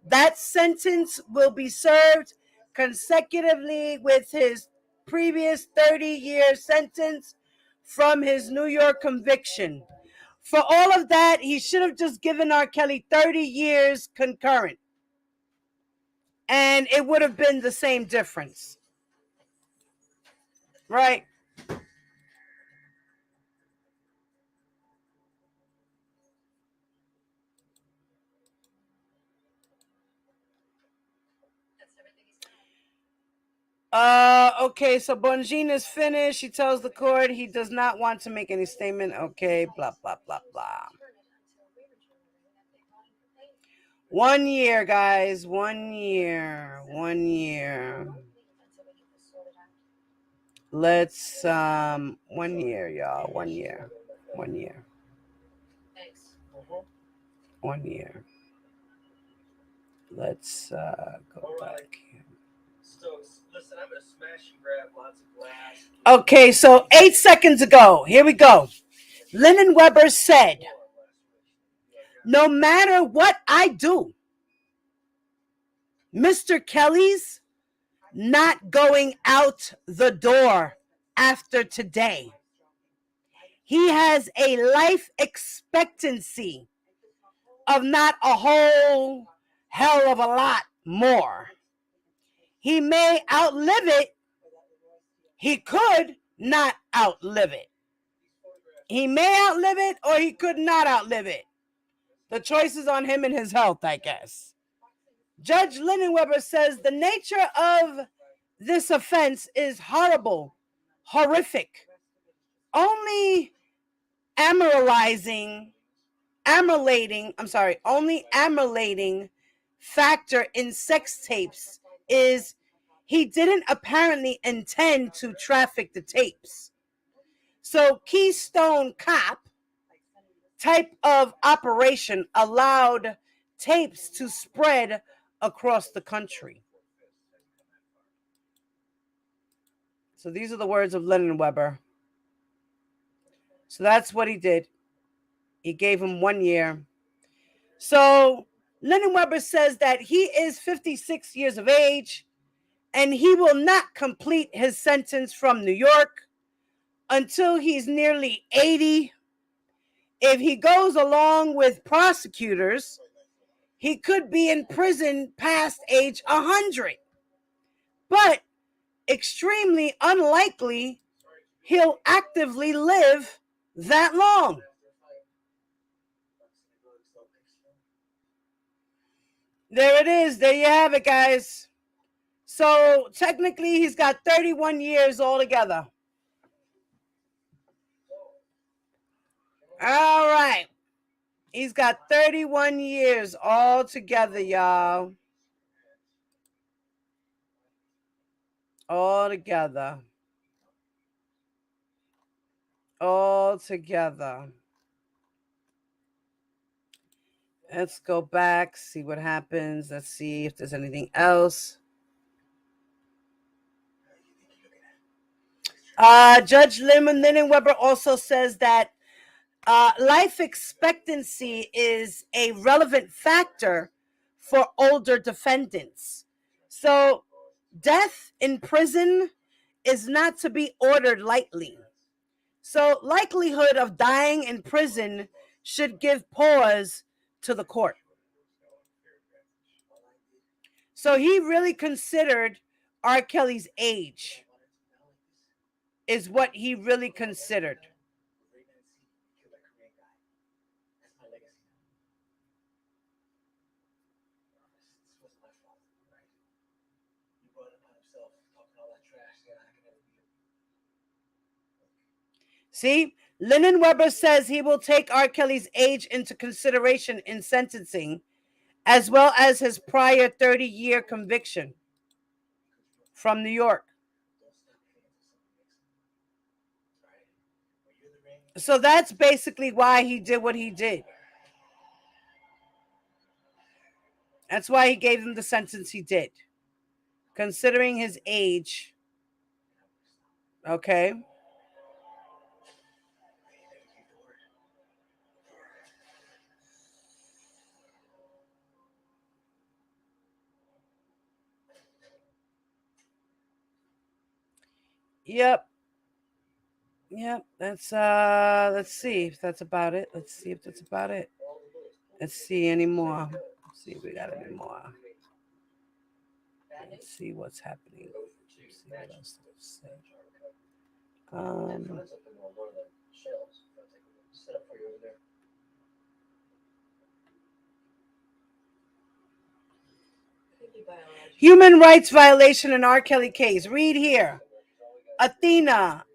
That sentence will be served consecutively with his previous 30-year sentence from his New York conviction. For all of that, he should have just given R. Kelly 30 years concurrent, and it would have been the same difference. Right? Okay, so Bongine is finished. He tells the court he does not want to make any statement. Okay, blah, blah, blah, blah. 1 year, guys. 1 year. 1 year. Let's, 1 year, y'all. 1 year. 1 year. 1 year. Let's go back here. So, listen, I'm going to smash and grab lots of glass. Okay, so 8 seconds ago, here we go. Lennon Weber said, no matter what I do, Mr. Kelly's not going out the door after today. He has a life expectancy of not a whole hell of a lot more. He may outlive it. He could not outlive it. He may outlive it or he could not outlive it. The choice is on him and his health, I guess. Judge Lennon Weber says the nature of this offense is horrible, horrific. Only amylating factor in sex tapes is he didn't apparently intend to traffic the tapes. So Keystone Cop type of operation allowed tapes to spread across the country. So these are the words of Lennon Weber. So that's what he did. He gave him 1 year. So Lennon Weber says that he is 56 years of age and he will not complete his sentence from New York until he's nearly 80. If he goes along with prosecutors, he could be in prison past age 100. But extremely unlikely he'll actively live that long. There it is. There you have it, guys. So technically, he's got 31 years altogether. All right. He's got 31 years altogether, y'all. Altogether. Let's go back, see what happens. Let's see if there's anything else. Judge Lennon Weber also says that life expectancy is a relevant factor for older defendants. So death in prison is not to be ordered lightly. So likelihood of dying in prison should give pause to the court. So he really considered R. Kelly's age is what he really considered. See, Lennon Weber says he will take R. Kelly's age into consideration in sentencing, as well as his prior 30-year conviction from New York. So that's basically why he did what he did. That's why he gave him the sentence he did. Considering his age. Okay. Yep. Yep. Let's see if that's about it. Let's see if that's about it. Let's see any more. Let's see if we got any more. Let's see what's happening. Let's see what else to say. Human rights violation in R. Kelly case. Read here. Athena,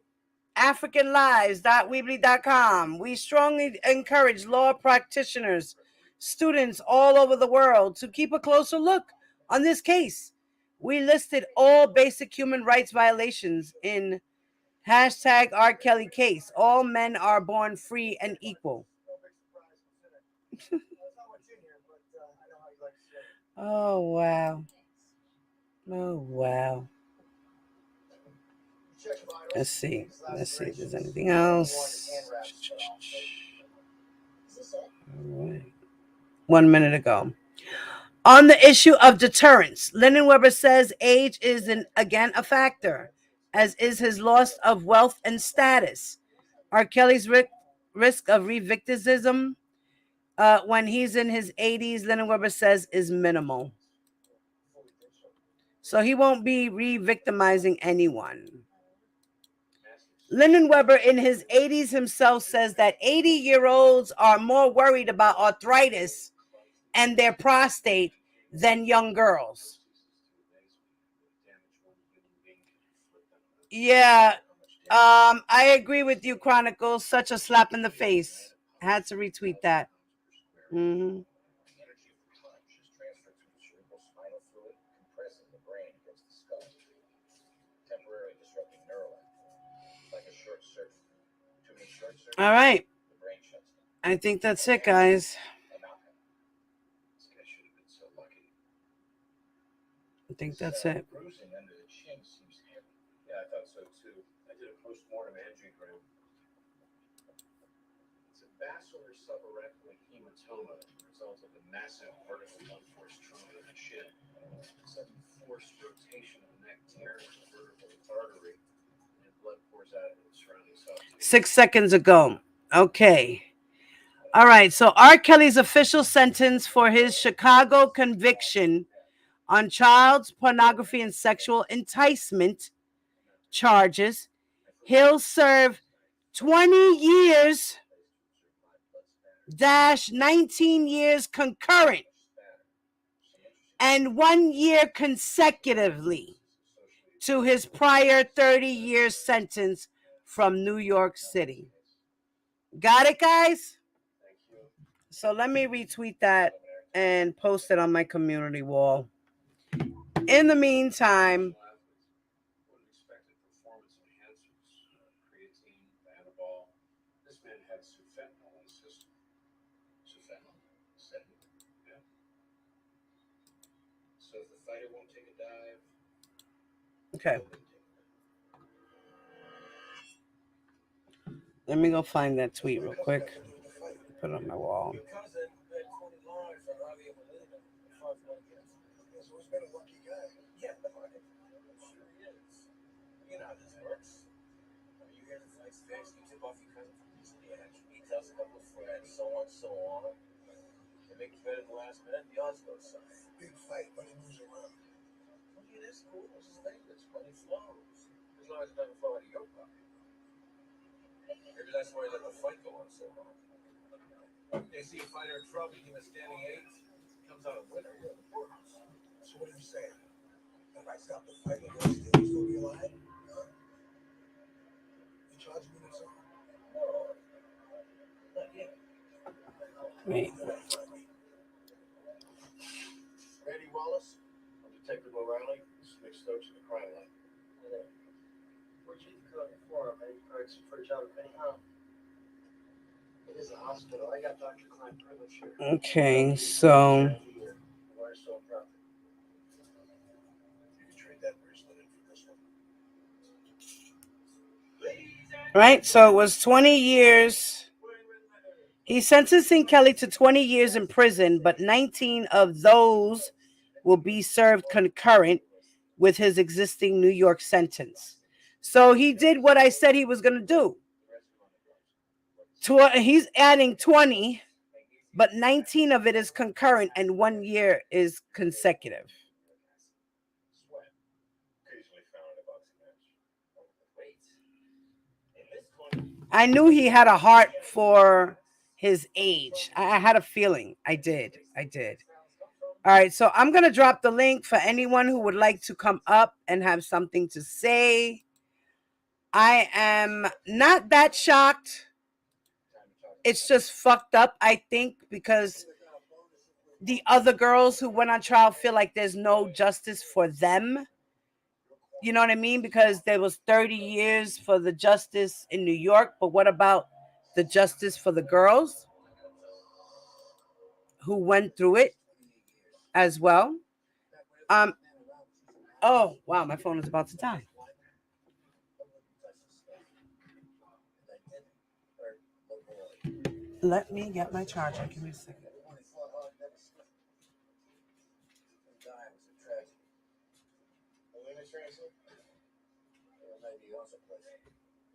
AfricanLives.weebly.com. We strongly encourage law practitioners, students all over the world to keep a closer look on this case. We listed all basic human rights violations in hashtag R. Kelly case. All men are born free and equal. Oh, wow. Oh, wow. Let's see. Let's see if there's anything else. All right. 1 minute ago. On the issue of deterrence, Lennon Weber says age is again a factor, as is his loss of wealth and status. R. Kelly's risk of revictimism when he's in his 80s, Lennon Weber says, is minimal. So he won't be re-victimizing anyone. Lennon Weber in his 80s himself says that 80-year-olds are more worried about arthritis and their prostate than young girls. Yeah, I agree with you, Chronicles. Such a slap in the face. I had to retweet that. Mm-hmm. All right. I think that's it, guys. I think that's it. Yeah, I thought so too. I did a post-mortem angiogram. It's a basilar subarachnoid hematoma, result of a massive vertical unforced trauma to the chin. Sudden forced rotation of the neck tears the vertebral artery, and blood pours out of the surrounding soft tissue. 6 seconds ago. Okay. All right. So R. Kelly's official sentence for his Chicago conviction on child pornography and sexual enticement charges, he'll serve 20 years dash 19 years concurrent and 1 year consecutively to his prior 30-year sentence from New York City. Got it, guys? So let me retweet that and post it on my community wall. In the meantime, This man had sufentanil in his system. Sufentanil? Yeah. So if the fighter won't take a dive, okay. Let me go find that tweet real quick. Put it on my wall. your cousin bet 20 lives on Javier Molina. So he's been a lucky guy. Yeah, sure he is. You know how this works. You hear the fight's fixed, you tip off your cousin from his edge. He tells a couple of friends, so on. They make the bet at the last minute, the odds go south. Big fight, but he moves around. Well, it is cool. This is Vegas. Money flows. As long as it doesn't flow out of your pocket. Maybe that's why he let the fight go on so long. They see a fighter in trouble, he was standing 8, comes out a winner. So what are you saying? If I stop the fight, he'll still be alive? You charge me with something? No. Not yet. Wait. Randy Wallace, I'm Detective O'Reilly. This is Nick Stokes in the crime line. Where'd you come for? I heard some footage out of Penny Hall. hospital. I got doctor-client privilege here. Okay, so Why so proud? You can trade that bracelet in for this one. right, so it was 20 years. He's sentencing Kelly to 20 years in prison, but 19 of those will be served concurrent with his existing New York sentence. So he did what I said he was going to do. He's adding 20, but 19 of it is concurrent and 1 year is consecutive. I knew he had a heart for his age. I had a feeling. I did. All right, so I'm going to drop the link for anyone who would like to come up and have something to say. I am not that shocked. It's just fucked up, I think, because the other girls who went on trial feel like there's no justice for them. You know what I mean? Because there was 30 years for the justice in New York, but what about the justice for the girls who went through it as well? Oh, wow, my phone is about to die. Let me get my charger. Give me a second.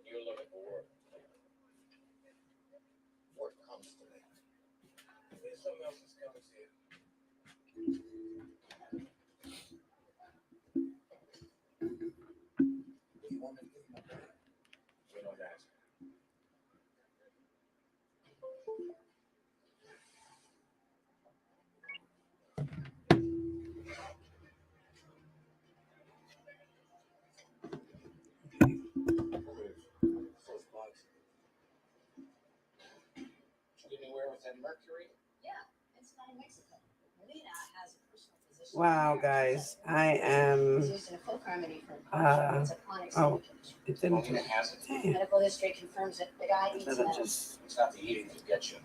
You're looking for work. Work comes to me. There's something else that's coming to you. You want me to give you my brand? We don't ask. Anywhere with that mercury? Yeah, it's not in Mexico. Melina has a personal physician. Wow, guys, I am. It's used in a folk remedy for imposter. It's a chronic stomach condition. It didn't. Melina has it. Damn. Medical history confirms that the guy eats Doesn't metal. just. It's not the eating that gets you.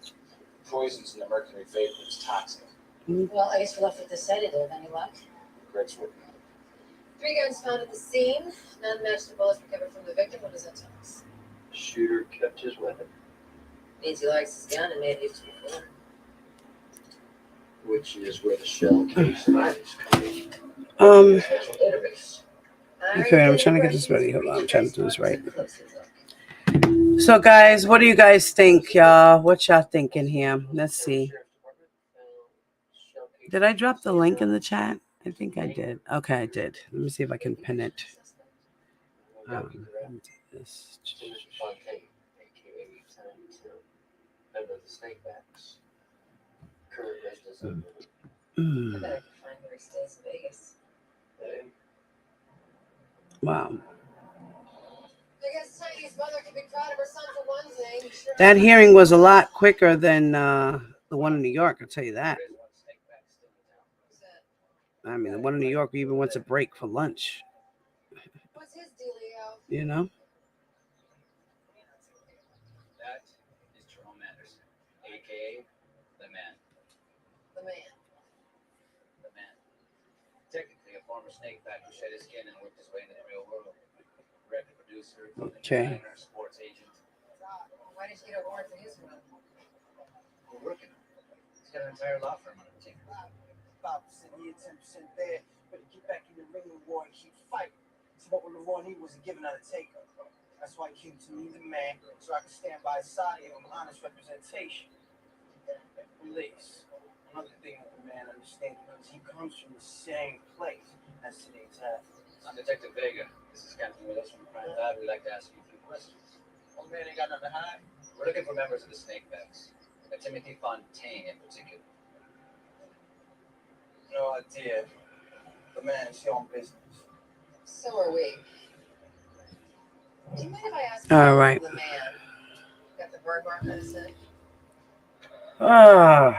Poisons in the mercury vapor is toxic. Well, I guess we're left with the sedative. Any luck? Greg's working on it. 3 guns found at the scene. None matched the bullets recovered from the victim. What does that tell us? Shooter kept his weapon, Means he likes his gun and may have used it before. which is where the shell case is coming. Database. Okay, I'm trying to get this ready. Hold on, I'm trying to do this right. So, guys, what do you guys think, y'all? What y'all thinking here? Let's see. Did I drop the link in the chat? I think I did. Okay, I did. Let me see if I can pin it. This. Member of the Snakebacks. Current residence of I bet I can find where he stays in Vegas. Wow. I guess Chinese mother can be proud of her son for one thing. Sure. That hearing was a lot quicker than the one in New York, I'll tell you that. I mean, the one in New York, we even went to break for lunch. What's his dealio? You know? That is Jerome Anderson, a.k.a. The Man. The man. The Man. Technically a former snakeback who shed his skin and worked his way into the real world. Record producer, Okay. designer, sports agent. Why did you get an award for his work? We're working on it. He's got an entire law firm on the team. 5% here, 10% there. But to get back in the ring and war and keep fighting. So what the war need was a give and not a take. That's why he came to me, the man, so I could stand by his side and give him honest representation. Release. Another thing that the man understands because he comes from the same place as today's athlete. I'm Detective Vega. This is Captain Willis from Crime Lab. We'd like to ask you a few questions. Old man ain't got nothing to hide. We're looking for members of the Snakebacks. Timothy Fontaine in particular. No idea. The man is your own business. So are we. Do you mind if I ask All you right. the man? Got the bird mark on his head? Oh,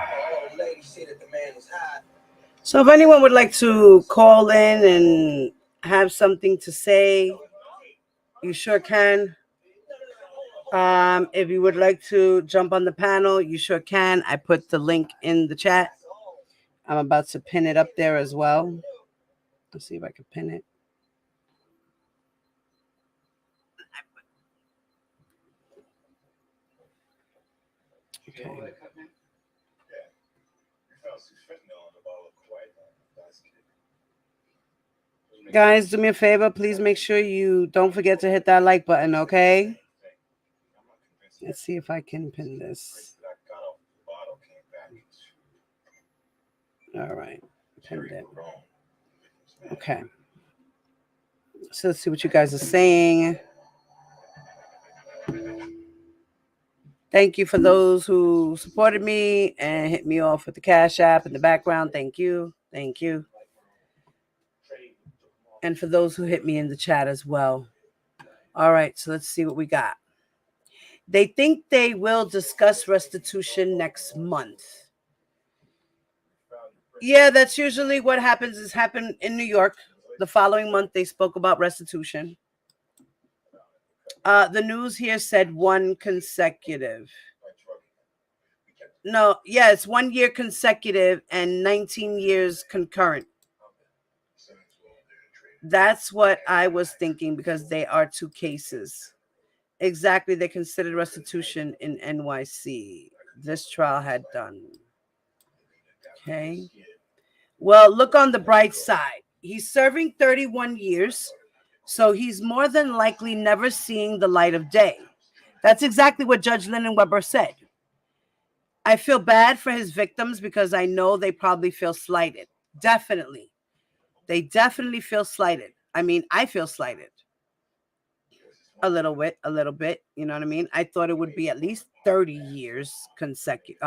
the lady said that the man is hiding. So if anyone would like to call in and have something to say, you sure can. If you would like to jump on the panel, you sure can. I put the link in the chat. I'm about to pin it up there as well. Let's see if I can pin it. Okay. Guys, do me a favor. Please make sure you don't forget to hit that like button, okay? Let's see if I can pin this. All right. Pinned it. Okay. So let's see what you guys are saying. Thank you for those who supported me and hit me off with the Cash App in the background. Thank you. Thank you. And for those who hit me in the chat as well. All right, so let's see what we got. They think they will discuss restitution next month. Yeah, that's usually what happens. Is happened in New York. The following month, they spoke about restitution. The news here said 1 consecutive. No, yeah, it's 1 year consecutive and 19 years concurrent. That's what I was thinking because they are 2 cases. Exactly, they considered restitution in NYC. This trial had done. Okay. Well, look on the bright side. He's serving 31 years, so he's more than likely never seeing the light of day. That's exactly what Judge Lennon Weber said. I feel bad for his victims because I know they probably feel slighted. Definitely. They definitely feel slighted. I mean, I feel slighted. A little bit. You know what I mean? I thought it would be at least 30 years consecutive.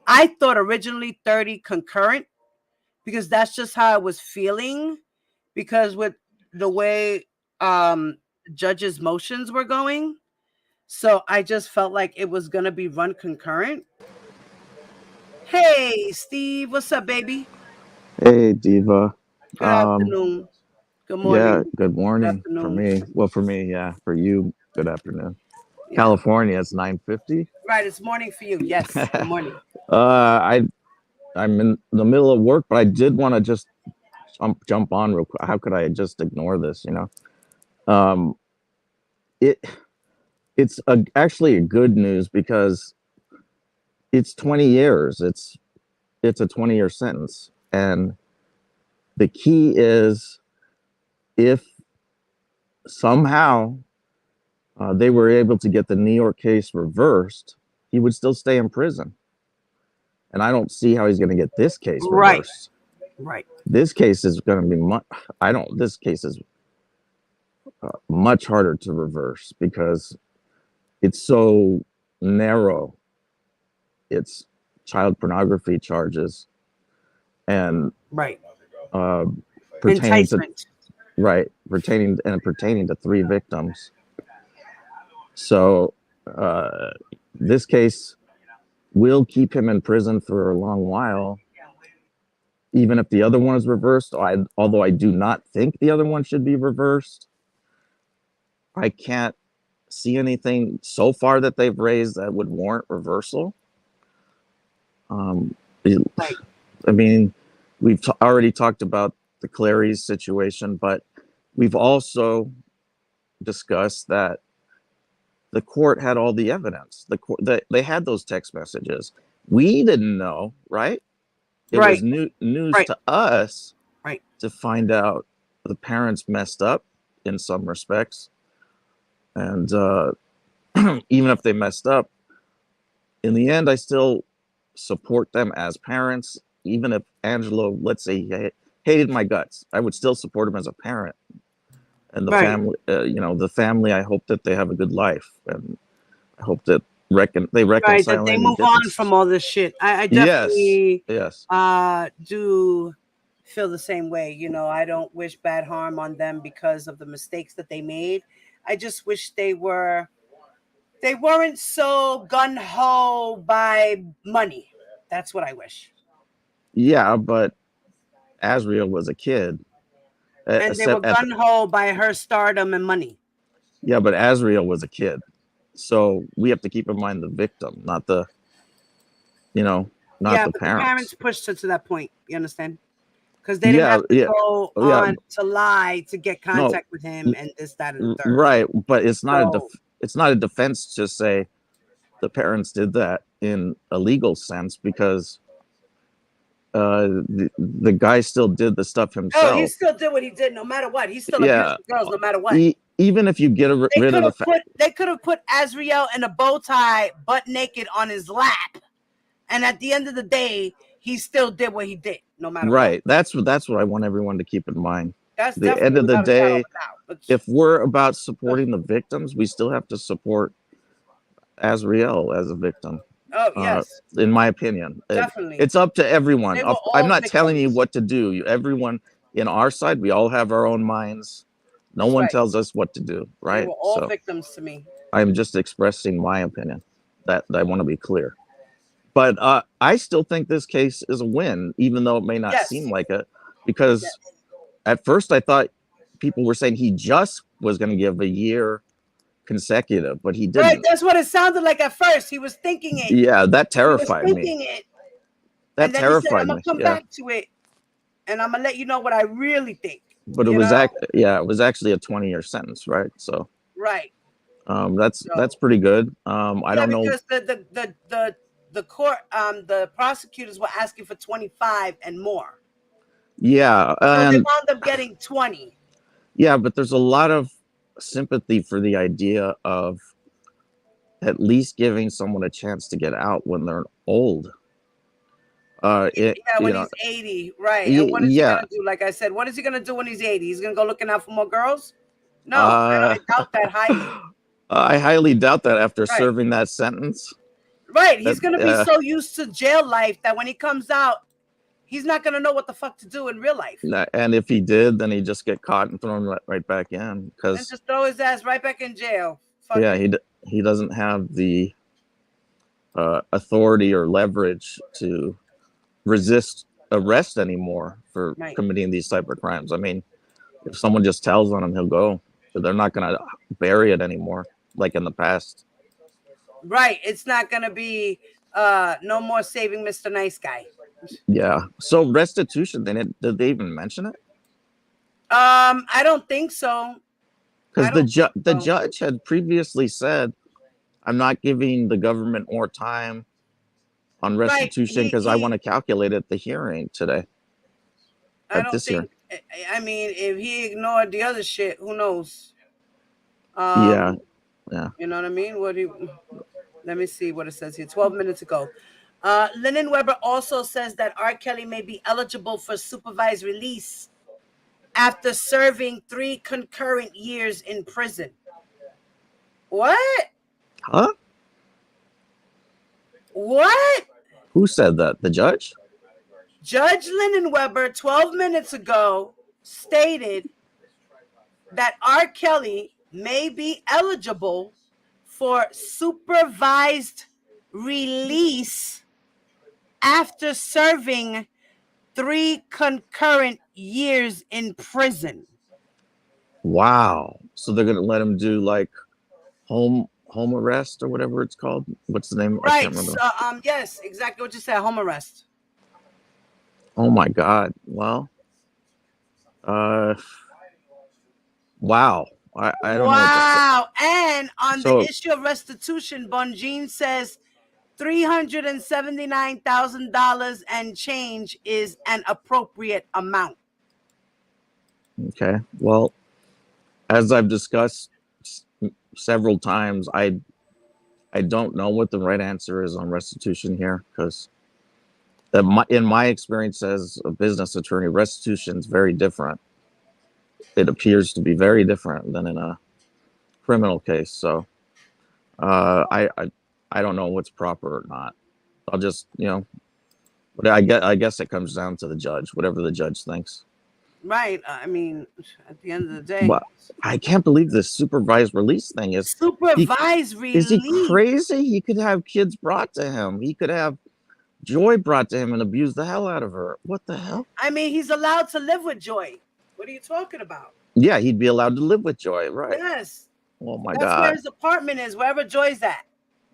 I thought originally 30 concurrent because that's just how I was feeling. Because with the way judges' motions were going, so I just felt like it was gonna be run concurrent. Hey, Steve, what's up, baby? Hey, Diva. Good afternoon. Good morning. Yeah, good morning afternoon. for me. Well, for me, yeah. For you, good afternoon. Yeah. California, it's 9:50. Right, it's morning for you. Yes, good morning. I'm in the middle of work, but I did want to just jump on real quick. How could I just ignore this? You know, it's actually a good news because it's 20 years. It's a 20-year sentence, and the key is if somehow they were able to get the New York case reversed, he would still stay in prison. And I don't see how he's going to get this case reversed. Right. This case is going to be this case is much harder to reverse because it's so narrow. It's child pornography charges and pertaining to 3 victims. So this case will keep him in prison for a long while, even if the other one is reversed. Although I do not think the other one should be reversed, I can't see anything so far that they've raised that would warrant reversal. I mean, we've already talked about the Clary's situation, but we've also discussed that the court had all the evidence. They had those text messages. We didn't know, right? It was news to us to find out the parents messed up in some respects. And even if they messed up, in the end, I still support them as parents. Even if Angelo, let's say, he hated my guts, I would still support him as a parent. And the family, the family, I hope that they have a good life. And I hope that they reconcile. That they move on from all this shit. I definitely do feel the same way. You know, I don't wish bad harm on them because of the mistakes that they made. I just wish they weren't so gung-ho by money. That's what I wish. Yeah, but Azriel was a kid. And they were gung-ho by her stardom and money. Yeah, but Azriel was a kid. So we have to keep in mind the victim, not the, not yeah, the but the parents pushed her to that point. You understand? Because they didn't have to go on to lie to get contact with him and this, that, and the third. Right, but it's not So, it's not a defense to say the parents did that in a legal sense, because the guy still did the stuff himself. oh, he still did what he did, no matter what. He still abused the girls, no matter what. Even if you get rid of the they could have put Azriel in a bow tie, butt naked on his lap, and at the end of the day, he still did what he did, no matter what. Right. That's what I want everyone to keep in mind. That's the end of the day, but if we're about supporting the victims, we still have to support Azriel as a victim. Oh, yes. In my opinion. Definitely. It's up to everyone. I'm not victims. telling you what to do. Everyone in our side, we all have our own minds. No one tells us what to do, right? They were all victims to me. I'm just expressing my opinion. That I want to be clear. But I still think this case is a win, even though it may not seem like it. Because at first I thought people were saying he just was going to give a year consecutive, but he didn't. Right, that's what it sounded like at first. He was thinking it. Yeah, that terrified me. That terrified me. I'm gonna come back to it, and I'm gonna let you know what I really think. But it was it was actually a 20-year sentence, right? So right. That's pretty good. I don't know, because the court, the prosecutors were asking for 25 and more. Yeah, so they wound up getting 20. Yeah, but there's a lot of sympathy for the idea of at least giving someone a chance to get out when they're old. When he's 80, right? And what is he gonna do? Like I said, what is he gonna do when he's 80? He's gonna go looking out for more girls? No, I doubt that highly. I highly doubt that after serving that sentence. Right, he's gonna be so used to jail life that when he comes out, he's not gonna know what the fuck to do in real life. And if he did, then he'd just get caught and thrown right back in. And just throw his ass right back in jail. Fuck he doesn't have the authority or leverage to resist arrest anymore for committing these type of crimes. I mean, if someone just tells on him, he'll go. But they're not gonna bury it anymore like in the past. Right, it's not gonna be no more saving Mr. Nice Guy. Yeah. So restitution, did they even mention it? I don't think so. Because the judge had previously said, "I'm not giving the government more time on restitution because I want to calculate at the hearing today." I mean, if he ignored the other shit, who knows? Yeah. You know what I mean? Let me see what it says here. 12 minutes ago. Linen Weber also says that R. Kelly may be eligible for supervised release after serving 3 concurrent years in prison. What? Huh? What? Who said that? The judge? Judge Linen Weber 12 minutes ago stated that R. Kelly may be eligible for supervised release after serving 3 concurrent years in prison. Wow. So they're gonna let him do like home arrest or whatever it's called. What's the name? Right. I can't remember. Yes, exactly what you said. Home arrest. Oh my God. Well, wow. I don't know. Wow. And on the issue of restitution, Bonjean says $379,000 and change is an appropriate amount. Okay. Well, as I've discussed several times, I don't know what the right answer is on restitution here, because in my experience as a business attorney, restitution is very different. It appears to be very different than in a criminal case. So I don't know what's proper or not. I'll just, but I guess it comes down to the judge, whatever the judge thinks. Right. I mean, at the end of the day. Well, I can't believe this supervised release thing is. Supervised release? Is he crazy? He could have kids brought to him. He could have Joy brought to him and abuse the hell out of her. What the hell? I mean, he's allowed to live with Joy. What are you talking about? Yeah, he'd be allowed to live with Joy, right? Yes. Oh my That's where God. his apartment is, wherever Joy's at.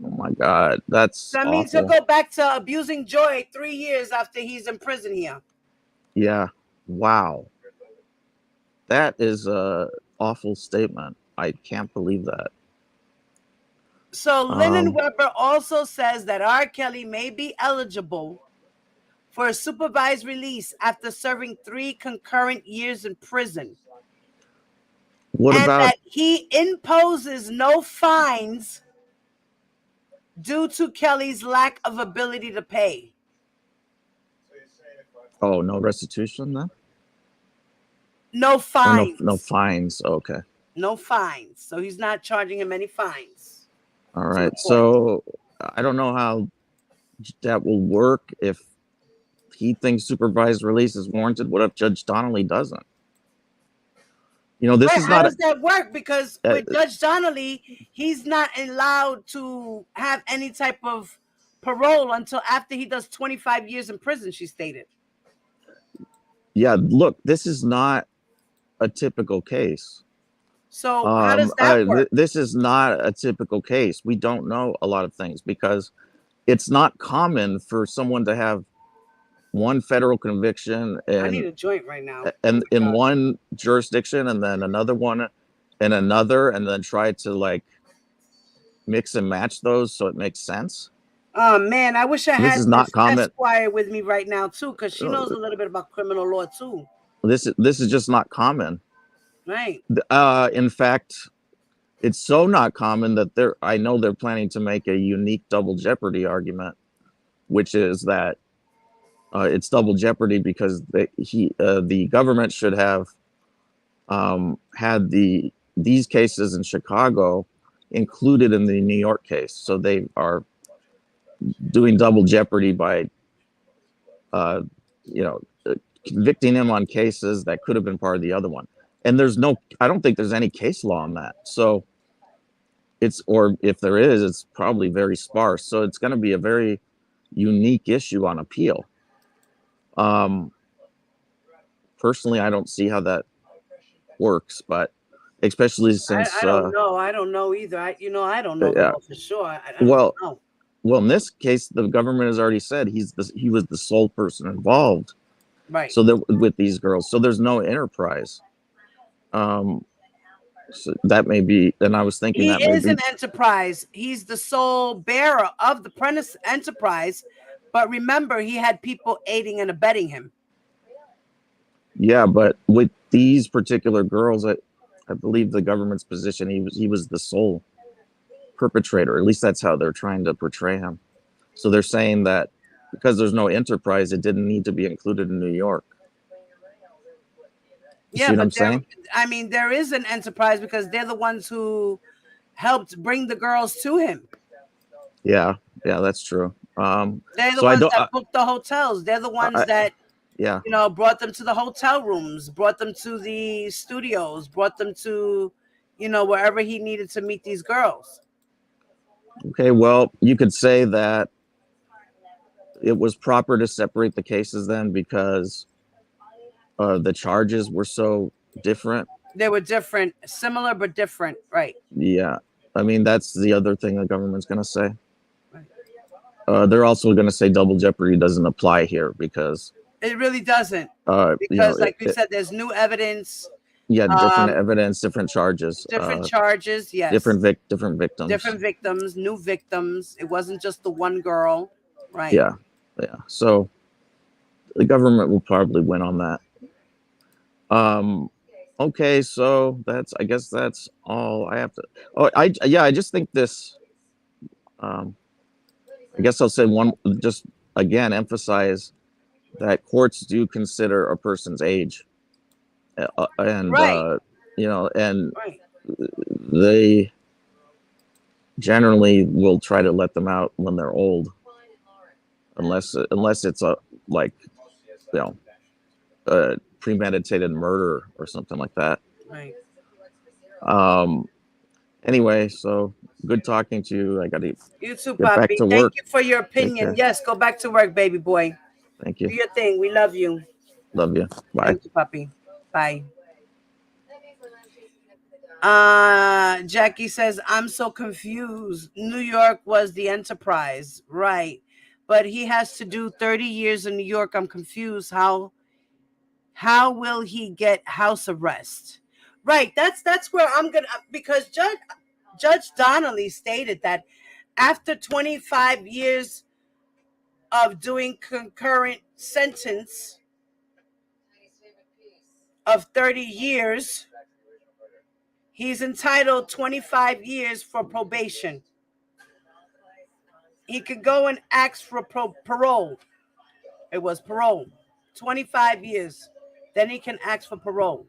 Oh my God. That's That means awful. he'll go back to abusing Joy 3 years after he's in prison here. Yeah. Wow. That is a awful statement. I can't believe that. So Lennon Weber also says that R. Kelly may be eligible for a supervised release after serving 3 concurrent years in prison. What and about that he imposes no fines due to Kelly's lack of ability to pay. no restitution then? No Or fines. no fines. Okay. No fines. So he's not charging him any fines. All right. So I don't know how that will work if he thinks supervised release is warranted. What if Judge Donnelly doesn't? You know, this Wait, is how not does that work? Because with Judge Donnelly, he's not allowed to have any type of parole until after he does 25 years in prison, she stated. Yeah, look, this is not a typical case. So how does that work? This is not a typical case. We don't know a lot of things because it's not common for someone to have one federal conviction I need and a joint right now. and in one jurisdiction and then another one and another and then try to like mix and match those so it makes sense. Oh man, I wish I had This is not common. Esquire with me right now too, because she knows a little bit about criminal law too. This is just not common. Right. In fact, it's so not common that I know they're planning to make a unique double jeopardy argument, which is that it's double jeopardy because the government should have had these cases in Chicago included in the New York case. So they are doing double jeopardy by convicting him on cases that could have been part of the other one. And I don't think there's any case law on that. So or if there is, it's probably very sparse. So it's going to be a very unique issue on appeal. Personally, I don't see how that works, but especially since I don't know. I don't know either. I don't know the law for sure. I don't know. Well, in this case, the government has already said he was the sole person involved. Right. So with these girls, so there's no enterprise. So that may be, and I was thinking he that may is be an enterprise. He's the sole bearer of the Prentice enterprise, but remember, he had people aiding and abetting him. Yeah, but with these particular girls, I believe the government's position, he was the sole perpetrator. At least that's how they're trying to portray him. So they're saying that because there's no enterprise, it didn't need to be included in New York. Yeah, but there is an enterprise because they're the ones who helped bring the girls to him. Yeah, that's true. They're the ones that booked the hotels. They're the ones that brought them to the hotel rooms, brought them to the studios, brought them to, wherever he needed to meet these girls. Okay, well, you could say that it was proper to separate the cases then because the charges were so different. They were different, similar but different, right? Yeah, I mean that's the other thing the government's going to say. Right. They're also going to say double jeopardy doesn't apply here because it really doesn't. Because, like we said, there's new evidence. Yeah, different evidence, different charges. Different charges, yes. Different victims. Different victims, new victims. It wasn't just the one girl, right? Yeah. So the government will probably win on that. Okay, so I guess that's all I have to. I just think this. I guess I'll say just again emphasize that courts do consider a person's age. And right. And right. They generally will try to let them out when they're old, unless it's a premeditated murder or something like that. Right. Anyway, so good talking to you. I got to you too, Poppy. Thank you for your opinion. Yes, go back to work, baby boy. Thank you. Do your thing. We love you. Love you. Bye. Thank you, Poppy. Bye. Jackie says, I'm so confused. New York was the enterprise, right? But he has to do 30 years in New York. I'm confused. How will he get house arrest? Right. That's where I'm gonna, because Judge Donnelly stated that after 25 years of doing concurrent sentence of 30 years, he's entitled 25 years for probation. He could go and ask for parole. It was parole. 25 years. Then he can ask for parole.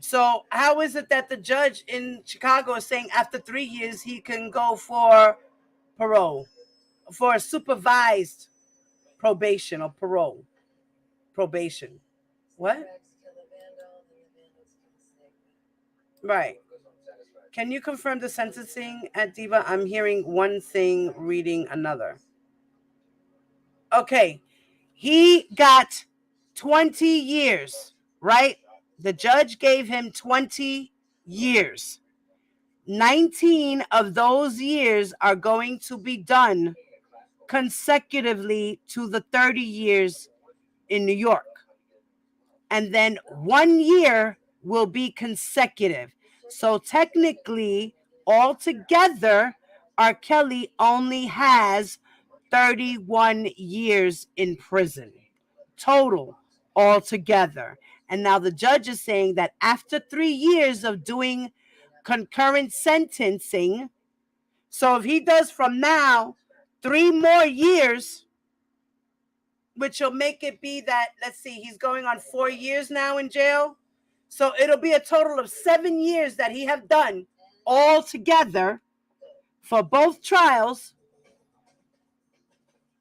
So how is it that the judge in Chicago is saying after 3 years he can go for parole, for a supervised probation or parole? Probation. What? Right. Can you confirm the sentencing at Diva? I'm hearing one thing, reading another. Okay. He got 20 years, right? The judge gave him 20 years. 19 of those years are going to be done consecutively to the 30 years in New York. And then 1 year will be consecutive. So technically, altogether, R. Kelly only has 31 years in prison total altogether. And now the judge is saying that after 3 years of doing concurrent sentencing, so if he does from now 3 more years, which will make it be that, let's see, he's going on 4 years now in jail. So it'll be a total of 7 years that he have done all together for both trials.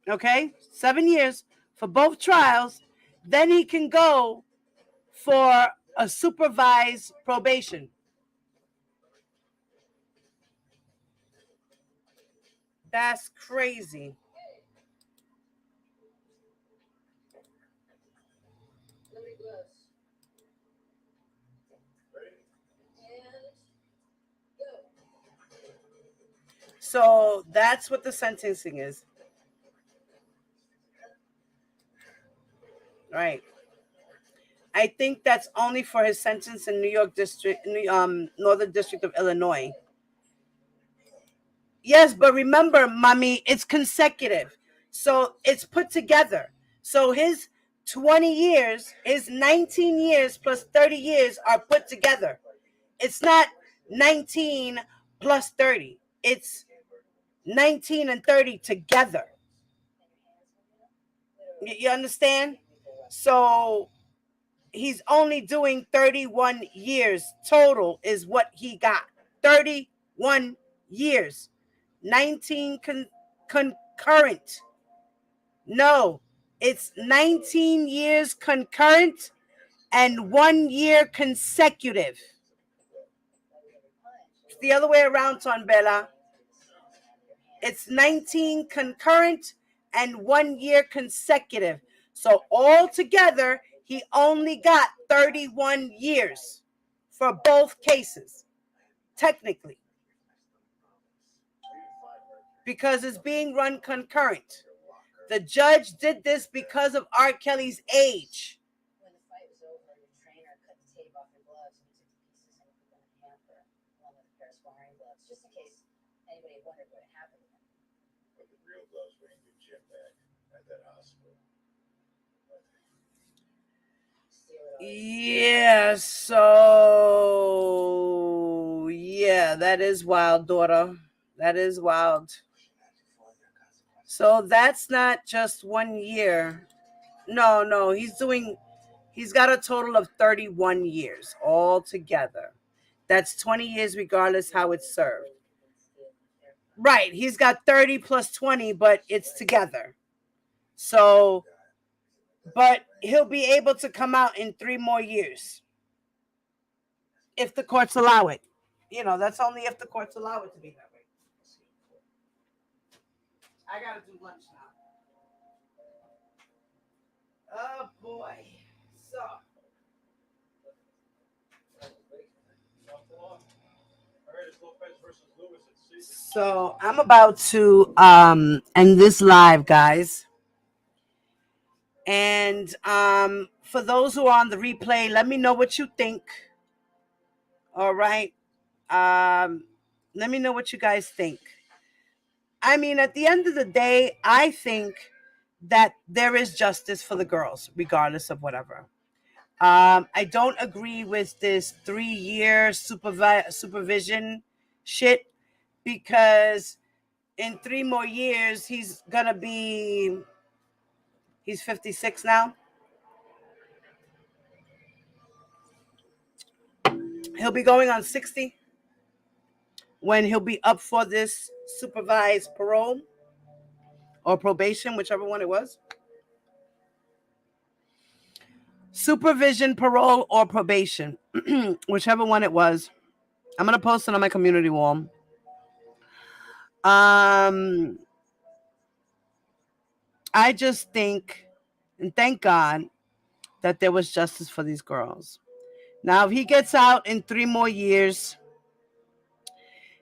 Okay, 7 years for both trials. Then he can go for a supervised probation. That's crazy. So that's what the sentencing is. Right. I think that's only for his sentence in New York District, Northern District of Illinois. Yes, but remember, mommy, it's consecutive. So it's put together. So his 20 years, his 19 years plus 30 years are put together. It's not 19 plus 30. It's 19 and 30 together. You understand? So he's only doing 31 years total is what he got. 31 years. 19 concurrent. No, it's 19 years concurrent and 1 year consecutive. It's the other way around, Tonbella. It's 19 concurrent and 1 year consecutive. So altogether, he only got 31 years for both cases, technically, because it's being run concurrent. The judge did this because of R. Kelly's age. When the fight was over, your trainer cut the tape off your gloves and took the pieces and put them in a hamper, along with a pair of sparring gloves, just in case anybody wondered what had happened to them. But the real gloves were in your gym bag at that hospital. Yeah, so yeah, that is wild, daughter. That is wild. So that's not just 1 year. No, he's got a total of 31 years altogether. That's 20 years regardless how it's served. Right, he's got 30 plus 20, but it's together. So, but he'll be able to come out in 3 more years if the courts allow it. You know, that's only if the courts allow it to be that way. I gotta do lunch now. Oh boy. So So I'm about to end this live, guys. And for those who are on the replay, let me know what you think. All right. Let me know what you guys think. I mean, at the end of the day, I think that there is justice for the girls, regardless of whatever. I don't agree with this 3-year supervision shit, because in 3 more years, he's 56 now. He'll be going on 60 when he'll be up for this supervised parole or probation, whichever one it was. Supervision, parole, or probation, whichever one it was. I'm going to post it on my community wall. I just think, and thank God, that there was justice for these girls. Now, if he gets out in 3 more years,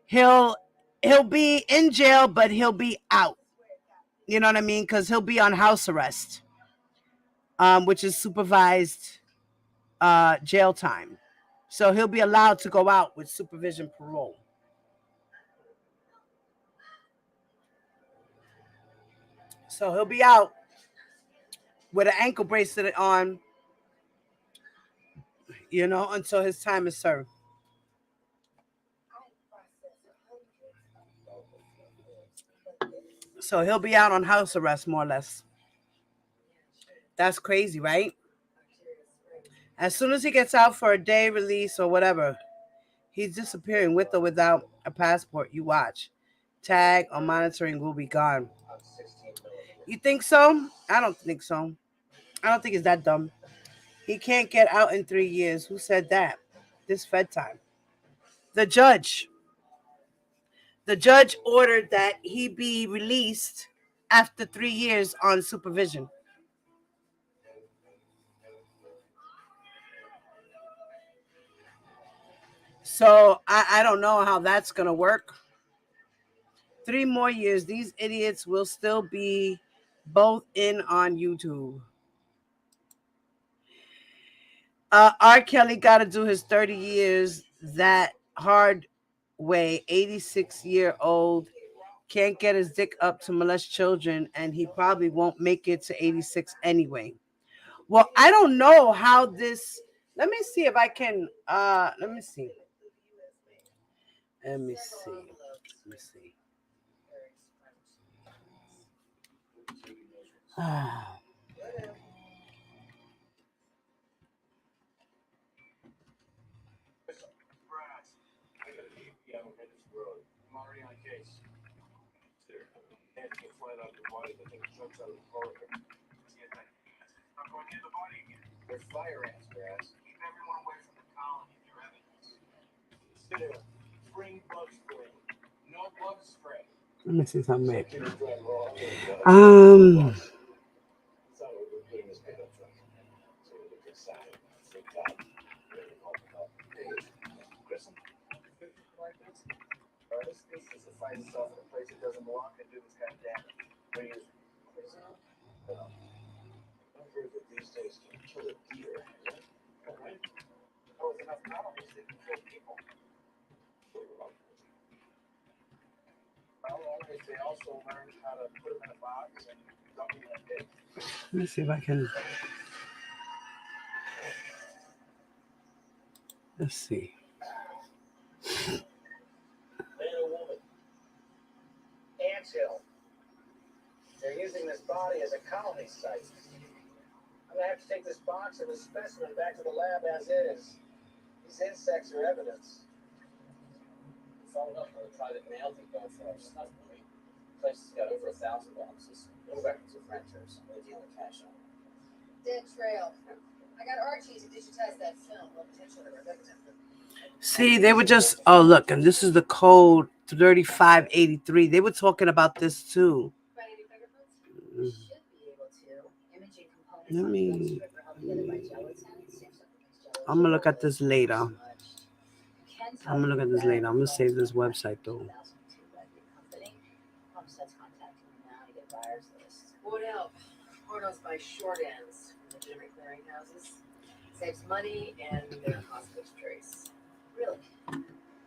he'll be in jail, but he'll be out. You know what I mean? Because he'll be on house arrest, which is supervised jail time. So he'll be allowed to go out with supervision parole. So he'll be out with an ankle bracelet on, until his time is served. So he'll be out on house arrest, more or less. That's crazy, right? As soon as he gets out for a day release or whatever, he's disappearing with or without a passport. You watch. Tag or monitoring will be gone. You think so? I don't think so. I don't think it's that dumb. He can't get out in 3 years. Who said that? This Fed time. The judge ordered that he be released after 3 years on supervision. So I don't know how that's going to work. 3 more years. These idiots will still be both in on YouTube. R. Kelly got to do his 30 years that hard way. 86-year-old can't get his dick up to molest children, and he probably won't make it to 86 anyway. Well, I don't know how this. Let me see if I can. Let me see. They're fire ants, grass. Keep everyone away from the colony and your evidence. Consider spring bug spray. No bug spray. Let me see something. This is to find itself in a place it doesn't belong and do this kind of damage. When you I've heard that these days can kill a deer. Oh, enough colonies that can kill people. Well, they also learned how to put them in a box and dump them in a pit. Let me see if I can. Let's see. Man or woman? Anthill. They're using this body as a colony site. I'm gonna have to take this box and this specimen back to the lab as is. These insects are evidence. Followed up with a private mail depot for our snuff movie. The place has got over 1,000 boxes. No records of renters. They deal in cash on. Dead trail. I got Archie to digitize that film. No potential to Rebecca. See, they were just. Oh, look, and this is the code 3583. They were talking about this too. Let me. I'm gonna look at this later. I'm gonna save this website though. Bought out pornos by short ends from legitimate clearinghouses. Saves money and their hostage trace. Really?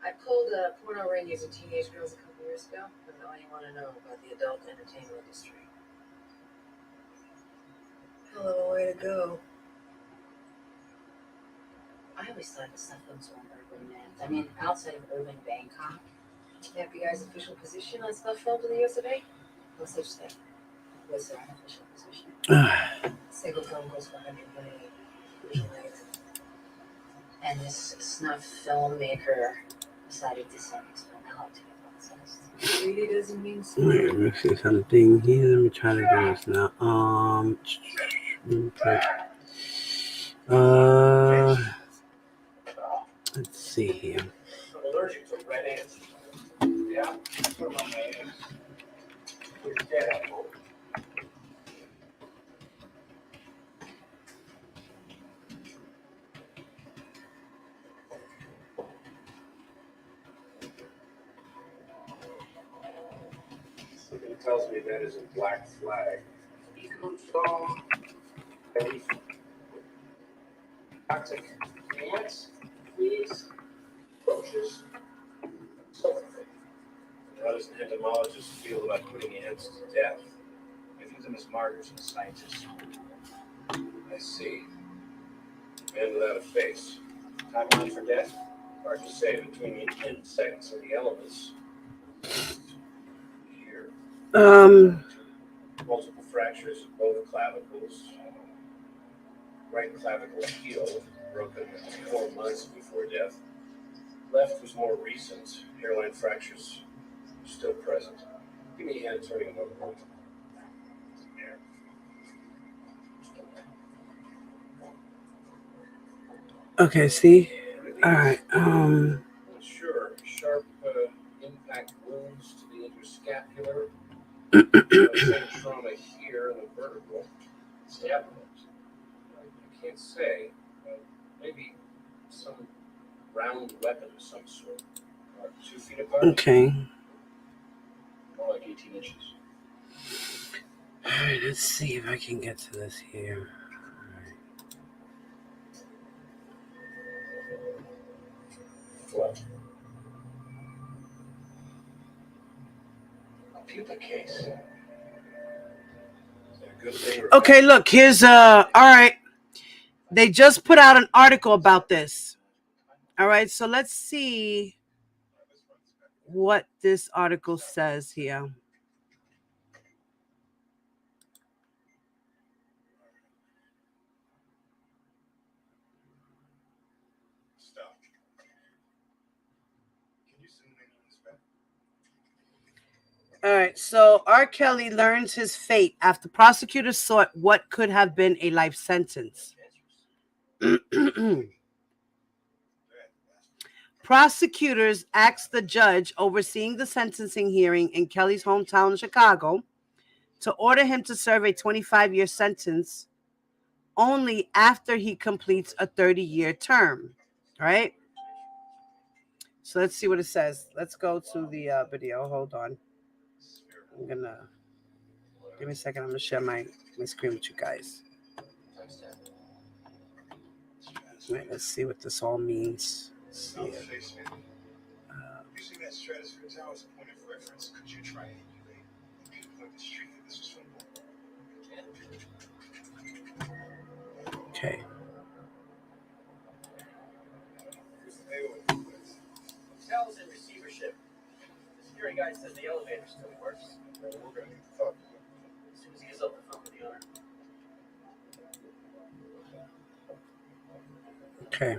I pulled a porno ring using teenage girls a couple years ago. That's all you want to know about the adult entertainment industry. Hell of a way to go. I always thought the stuff looks so urban, man. I mean, outside of urban Bangkok, the FBI's official position on stuff filmed in the US of A? No such thing. Was there an official position? Single film goes for 128 visual aids. And this snuff filmmaker decided to send his film out to get processed. Really doesn't mean so. Wait, let me see something here. Let me try to do this now. Let's see here. I'm allergic to red ants. Yeah, put them on my hands. We're dead apple. Something tells me that is a black flag. Ecosome. Toxic ants, fleas, roaches, so forth. How does an entomologist feel about putting ants to death? I view them as martyrs and scientists. I see. Man without a face. Timeline for death? Hard to say. Between the insects and the elements. Here. Multiple fractures of both clavicles. Right clavicle healed, broken 4 months before death. Left was more recent. Hairline fractures still present. Give me a hand turning them over. There. Okay, see? Alright, Sure, sharp impact wounds to the interscapular. Same trauma here in the vertebral. Stab wounds. I can't say. Maybe some round weapon of some sort. 2 feet apart. okay. More like 18 inches. Alright, let's see if I can get to this here. What? A pupa case. Is that a good thing or Okay, look, here's alright. They just put out an article about this. Alright, so let's see what this article says here. Stop. Can you send me this back? All right, so R. Kelly learns his fate after prosecutors sought what could have been a life sentence. Prosecutors asked the judge overseeing the sentencing hearing in Kelly's hometown, Chicago, to order him to serve a 25-year sentence only after he completes a 30-year term. All right? So let's see what it says. Let's go to the video. Hold on. I'm going to... Give me a second. I'm going to share my screen with you guys. All right, let's see what this all means. Let's see it. Using that stratosphere tower as a point of reference, could you try and emulate and pinpoint the street that this was filmed on? Okay. Hotels in receivership. The security guy says the elevator still works. We're going to talk. As soon as he gets off the phone with the owner. Okay.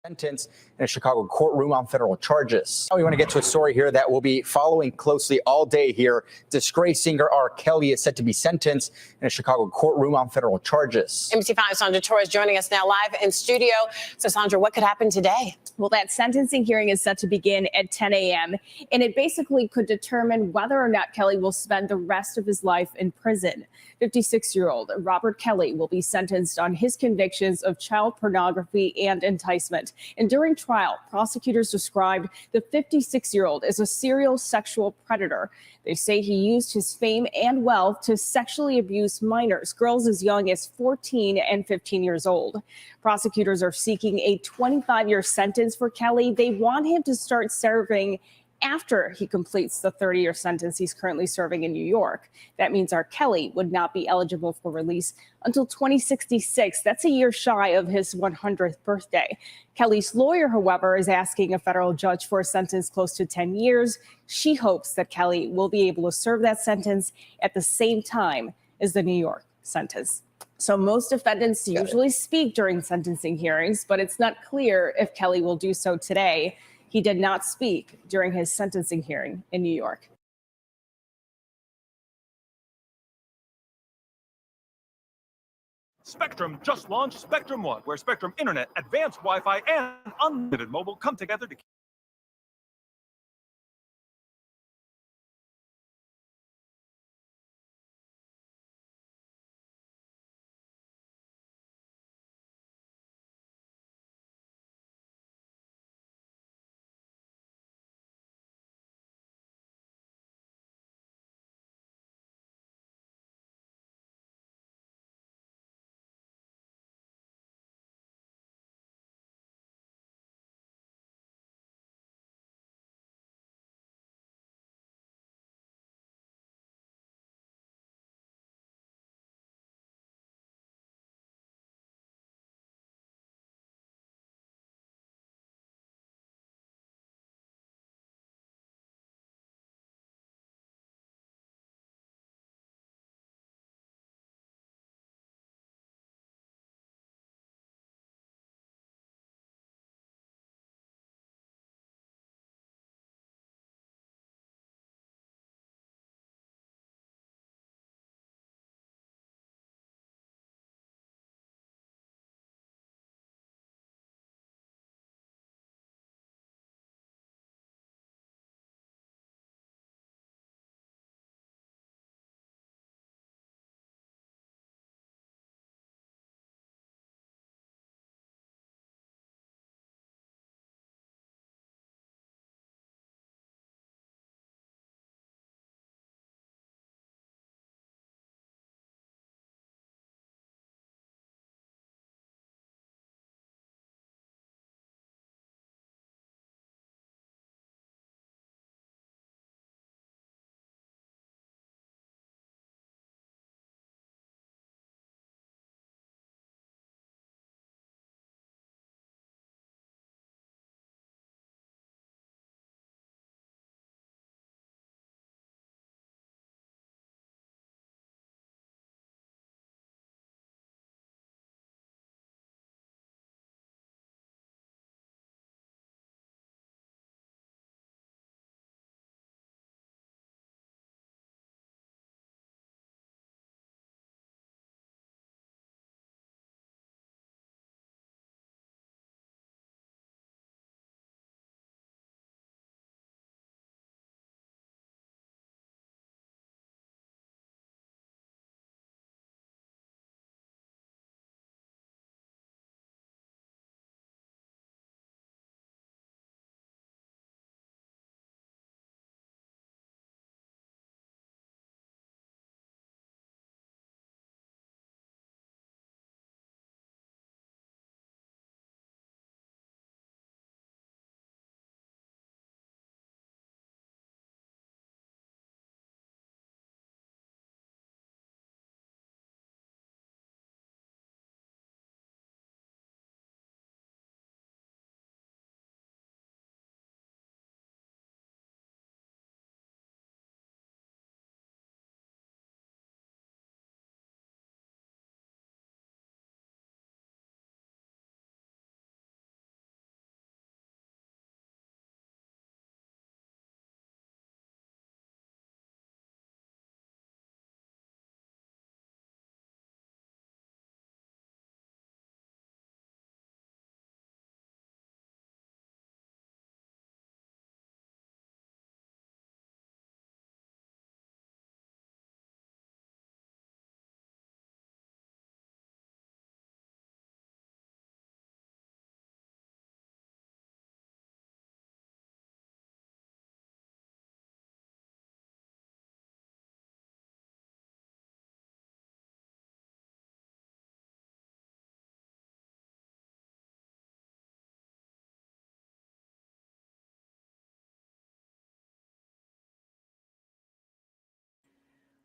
Sentence in a Chicago courtroom on federal charges. Now we want to get to a story here that we'll be following closely all day here. Disgraced singer R. Kelly is set to be sentenced in a Chicago courtroom on federal charges. NBC5's Sandra Torres joining us now live in studio. So, Sandra, what could happen today? Well, that sentencing hearing is set to begin at 10 a.m., and it basically could determine whether or not Kelly will spend the rest of his life in prison. 56-year-old Robert Kelly will be sentenced on his convictions of child pornography and enticement. And during trial, prosecutors described the 56-year-old as a serial sexual predator. They say he used his fame and wealth to sexually abuse minors, girls as young as 14 and 15 years old. Prosecutors are seeking a 25-year sentence for Kelly. They want him to start serving after he completes the 30-year sentence he's currently serving in New York. That means R. Kelly would not be eligible for release until 2066. That's a year shy of his 100th birthday. Kelly's lawyer, however, is asking a federal judge for a sentence close to 10 years. She hopes that Kelly will be able to serve that sentence at the same time as the New York sentence. So most defendants usually speak during sentencing hearings, but it's not clear if Kelly will do so today. He did not speak during his sentencing hearing in New York. Spectrum just launched Spectrum One, where Spectrum Internet, advanced Wi-Fi, and unlimited mobile come together to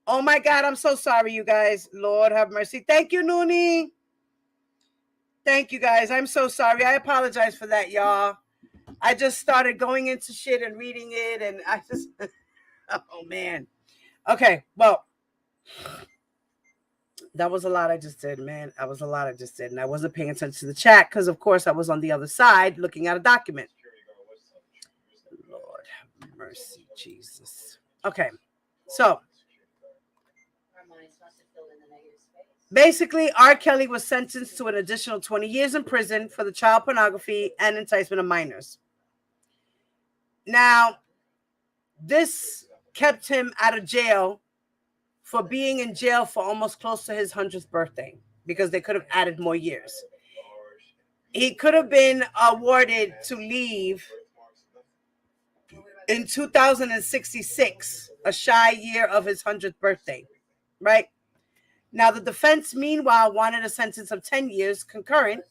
Oh my God, I'm so sorry, you guys. Lord have mercy. Thank you, Noonie. Thank you, guys. I'm so sorry. I apologize for that, y'all. I just started going into shit and reading it, and I just, oh man. Okay, well, that was a lot I just did, man. That was a lot I just did, and I wasn't paying attention to the chat because, of course, I was on the other side looking at a document. Lord have mercy, Jesus. Okay, so basically, R. Kelly was sentenced to an additional 20 years in prison for the child pornography and enticement of minors. Now, this kept him out of jail for being in jail for almost close to his 100th birthday because they could have added more years. He could have been awarded to leave in 2066, a shy year of his 100th birthday, right? Now, the defense, meanwhile, wanted a sentence of 10 years concurrent,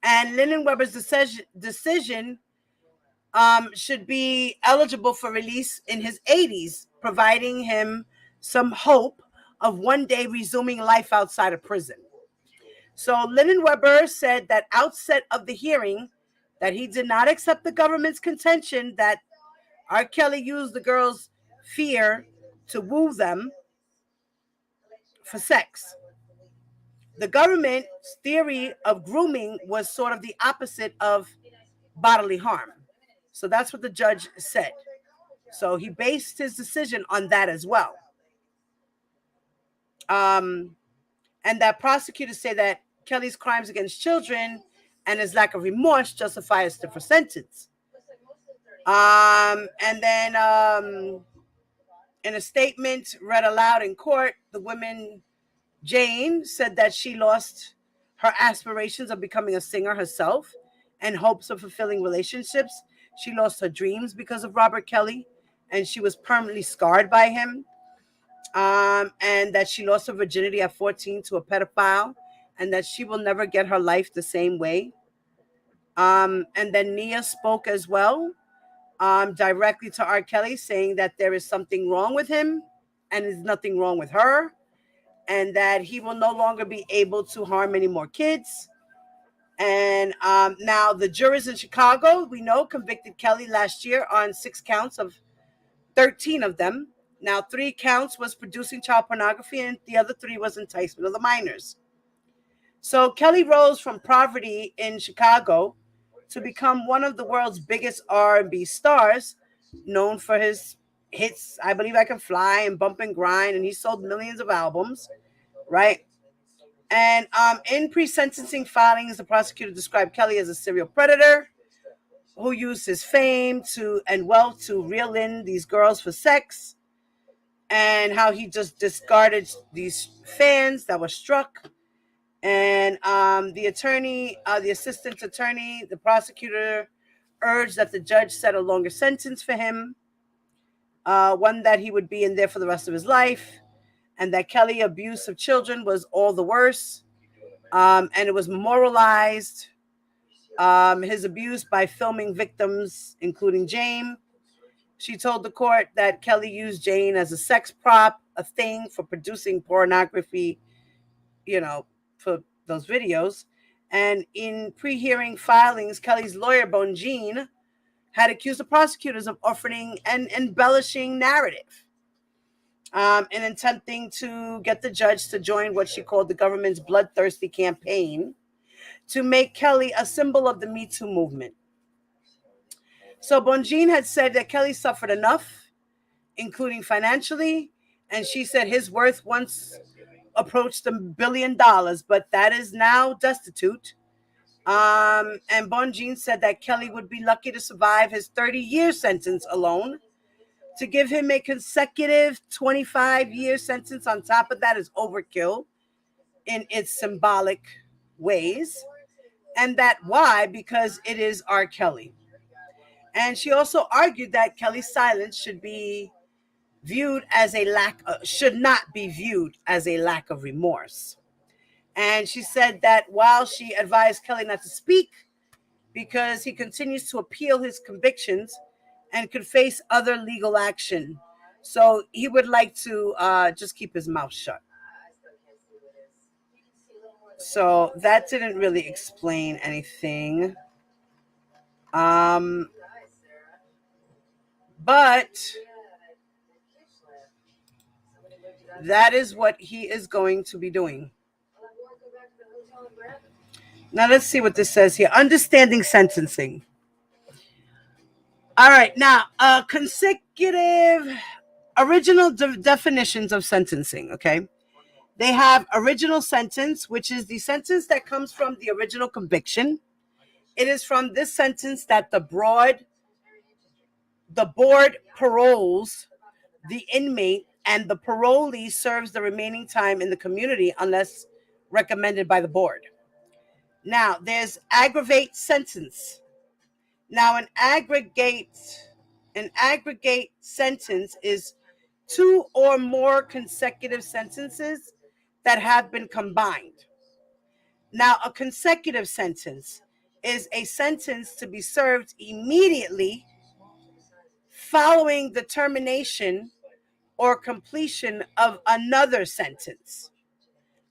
and Linen-Weber's decision should be eligible for release in his 80s, providing him some hope of one day resuming life outside of prison. So Linen-Weber said that outset of the hearing that he did not accept the government's contention that R. Kelly used the girls' fear to woo them for sex. The government's theory of grooming was sort of the opposite of bodily harm. So that's what the judge said. So he based his decision on that as well. And that prosecutors say that Kelly's crimes against children and his lack of remorse justify a stiffer sentence. And then in a statement read aloud in court, the woman, Jane, said that she lost her aspirations of becoming a singer herself and hopes of fulfilling relationships. She lost her dreams because of Robert Kelly, and she was permanently scarred by him. And that she lost her virginity at 14 to a pedophile, and that she will never get her life the same way. And then Nia spoke as well, directly to R. Kelly, saying that there is something wrong with him and there's nothing wrong with her, and that he will no longer be able to harm any more kids. And now the jurors in Chicago, we know, convicted Kelly last year on 6 counts of 13 of them. Now, 3 counts was producing child pornography, and the other 3 was enticement of the minors. So Kelly rose from poverty in Chicago to become one of the world's biggest R&B stars, known for his hits, I Believe I Can Fly and Bump and Grind, and he sold millions of albums, right? And in pre-sentencing filings, the prosecutor described Kelly as a serial predator who used his fame and wealth to reel in these girls for sex, and how he just discarded these fans that were struck. And the assistant attorney, the prosecutor, urged that the judge set a longer sentence for him, one that he would be in there for the rest of his life, and that Kelly's abuse of children was all the worse, and it was memorialized, his abuse by filming victims, including Jane. She told the court that Kelly used Jane as a sex prop, a thing for producing pornography, for those videos. And in pre-hearing filings, Kelly's lawyer, Bonjean, had accused the prosecutors of offering and embellishing narrative, and attempting to get the judge to join what she called the government's bloodthirsty campaign to make Kelly a symbol of the Me Too movement. So Bonjean had said that Kelly suffered enough, including financially, and she said his worth once approached $1 billion, but that is now destitute. And Bonjean said that Kelly would be lucky to survive his 30-year sentence alone. To give him a consecutive 25-year sentence on top of that is overkill in its symbolic ways. And that why? Because it is R. Kelly. And she also argued that Kelly's silence should not be viewed as a lack of remorse. And she said that while she advised Kelly not to speak because he continues to appeal his convictions and could face other legal action. So he would like to just keep his mouth shut. So that didn't really explain anything. But that is what he is going to be doing. Now let's see what this says here. Understanding sentencing. All right. Now, consecutive original definitions of sentencing. Okay. They have original sentence, which is the sentence that comes from the original conviction. It is from this sentence that the board paroles the inmate, and the parolee serves the remaining time in the community unless recommended by the board. Now, there's aggravate sentence. Now, an aggregate sentence is two or more consecutive sentences that have been combined. Now, a consecutive sentence is a sentence to be served immediately following the termination or completion of another sentence.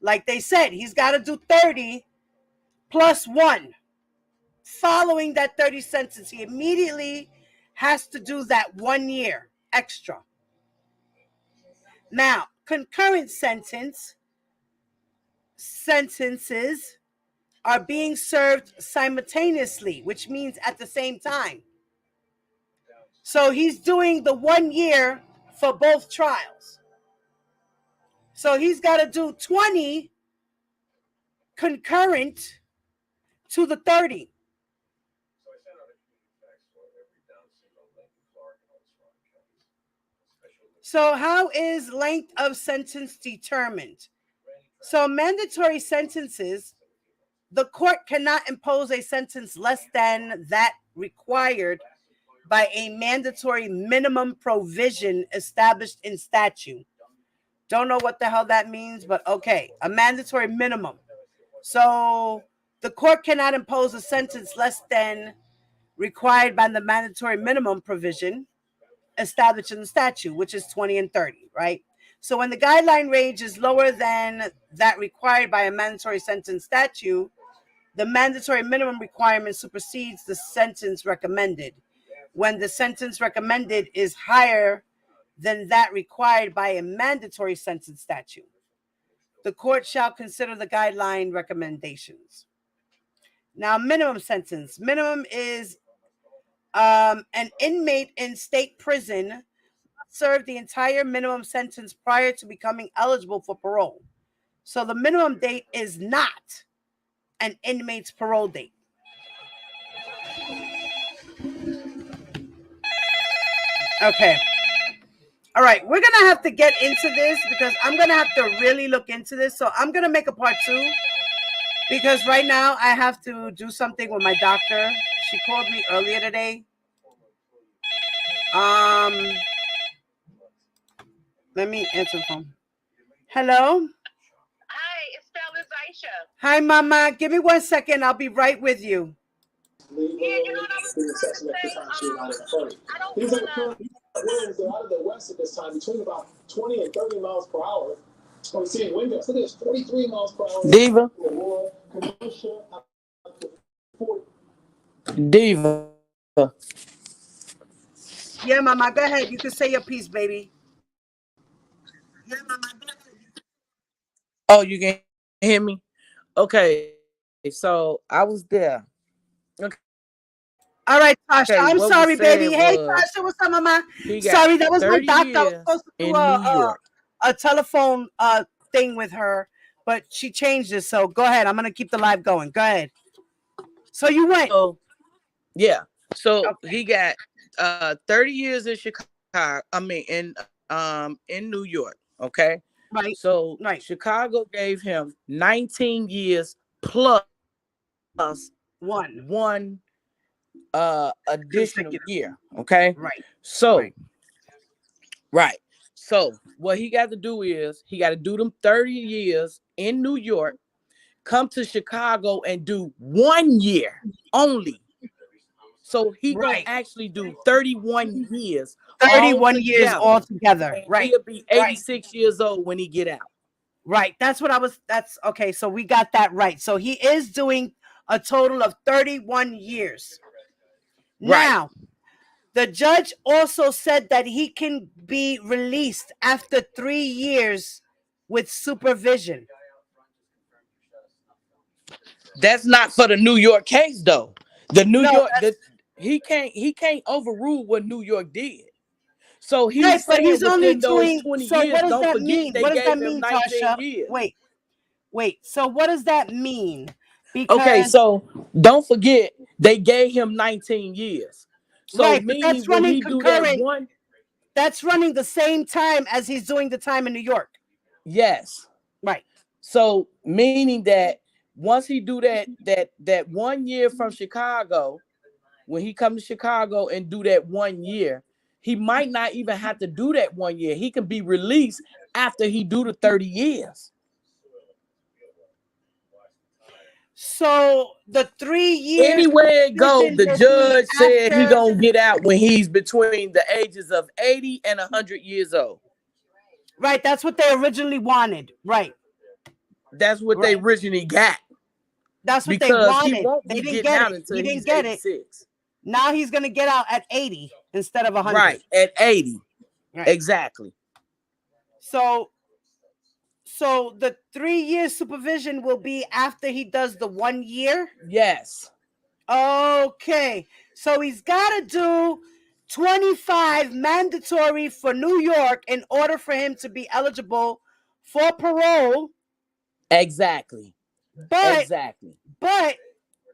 Like they said, he's got to do 30 plus 1. Following that 30 sentence, he immediately has to do that 1 year extra. Now, concurrent sentences are being served simultaneously, which means at the same time. So he's doing the 1 year for both trials. So he's got to do 20 concurrent to the 30. So how is length of sentence determined? So mandatory sentences, the court cannot impose a sentence less than that required by a mandatory minimum provision established in statute. Don't know what the hell that means, but okay, a mandatory minimum. So the court cannot impose a sentence less than required by the mandatory minimum provision established in the statute, which is 20 and 30, right? So when the guideline range is lower than that required by a mandatory sentence statute, the mandatory minimum requirement supersedes the sentence recommended. When the sentence recommended is higher than that required by a mandatory sentence statute, the court shall consider the guideline recommendations. Now, minimum sentence. Minimum is an inmate in state prison served the entire minimum sentence prior to becoming eligible for parole. So the minimum date is not an inmate's parole date. Okay. All right. We're going to have to get into this because I'm going to have to really look into this. So I'm going to make a part 2 because right now I have to do something with my doctor. She called me earlier today. Let me answer the phone. Hello? Hi, it's Fellas Aisha. Hi, Mama. Give me 1 second. I'll be right with you. Yeah, you know what I was trying to say? I don't want to... Winds are out of the west at this time, between about 20 and 30 miles per hour. I'm seeing windows. Look at this, 43 miles per hour. Diva. Diva. Yeah, Mama, go ahead. You can say your piece, baby. Oh, you can hear me? Okay. So I was there. Okay. All right, Tasha. Okay, I'm what sorry, was said baby. Hey, was Tasha, what's up, Mama? he got Sorry, that was my 30 doctor. I was years supposed to do in New York. a telephone thing with her, but she changed it. So go ahead. I'm gonna keep the live going. Go ahead. So you went. So, yeah. So Okay. he got 30 years in Chicago. I mean in New York. Okay. Right. So Right. Chicago gave him 19 years plus one additional year. Okay. Right. So right. So what he got to do is he got to do them 30 years in New York, come to Chicago and do 1 year only So he gonna Right. actually do 31 years 31 years altogether, altogether. and Right. he'll be 86 years old when he get out. Right. That's okay. So we got that right. So he is doing a total of 31 years. Right. Now, the judge also said that he can be released after 3 years with supervision. That's not for the New York case though. The New No, York, he can't overrule what New York did. So right, he's but saying he's only within those doing. 20 So years, what does don't that forget mean? they What does that gave him mean, 19 Tasha? years. Wait. So what does that mean? Because Okay, so don't forget they gave him 19 years. So right, but meaning that's when running he do that concurrent. one, That's running the same time as he's doing the time in New York. yes. Right. So meaning that once he do that 1 year from Chicago, when he comes to Chicago and do that 1 year, he might not even have to do that 1 year. He can be released after he do the 30 years. So the 3 years Anywhere it go, supervision the will be judge said he after. gonna get out when he's between the ages of 80 and 100 years old. Right, that's what they originally wanted. Right. That's what they originally got. That's what they Because he wanted. won't They be didn't getting get out it. until He he's didn't get 86. it. Now he's gonna get out at 80 instead of 100. Right, at 80. Right. Exactly. So the 3 year supervision will be after he does the 1 year? Yes. Okay. So he's got to do 25 mandatory for New York in order for him to be eligible for parole. Exactly. But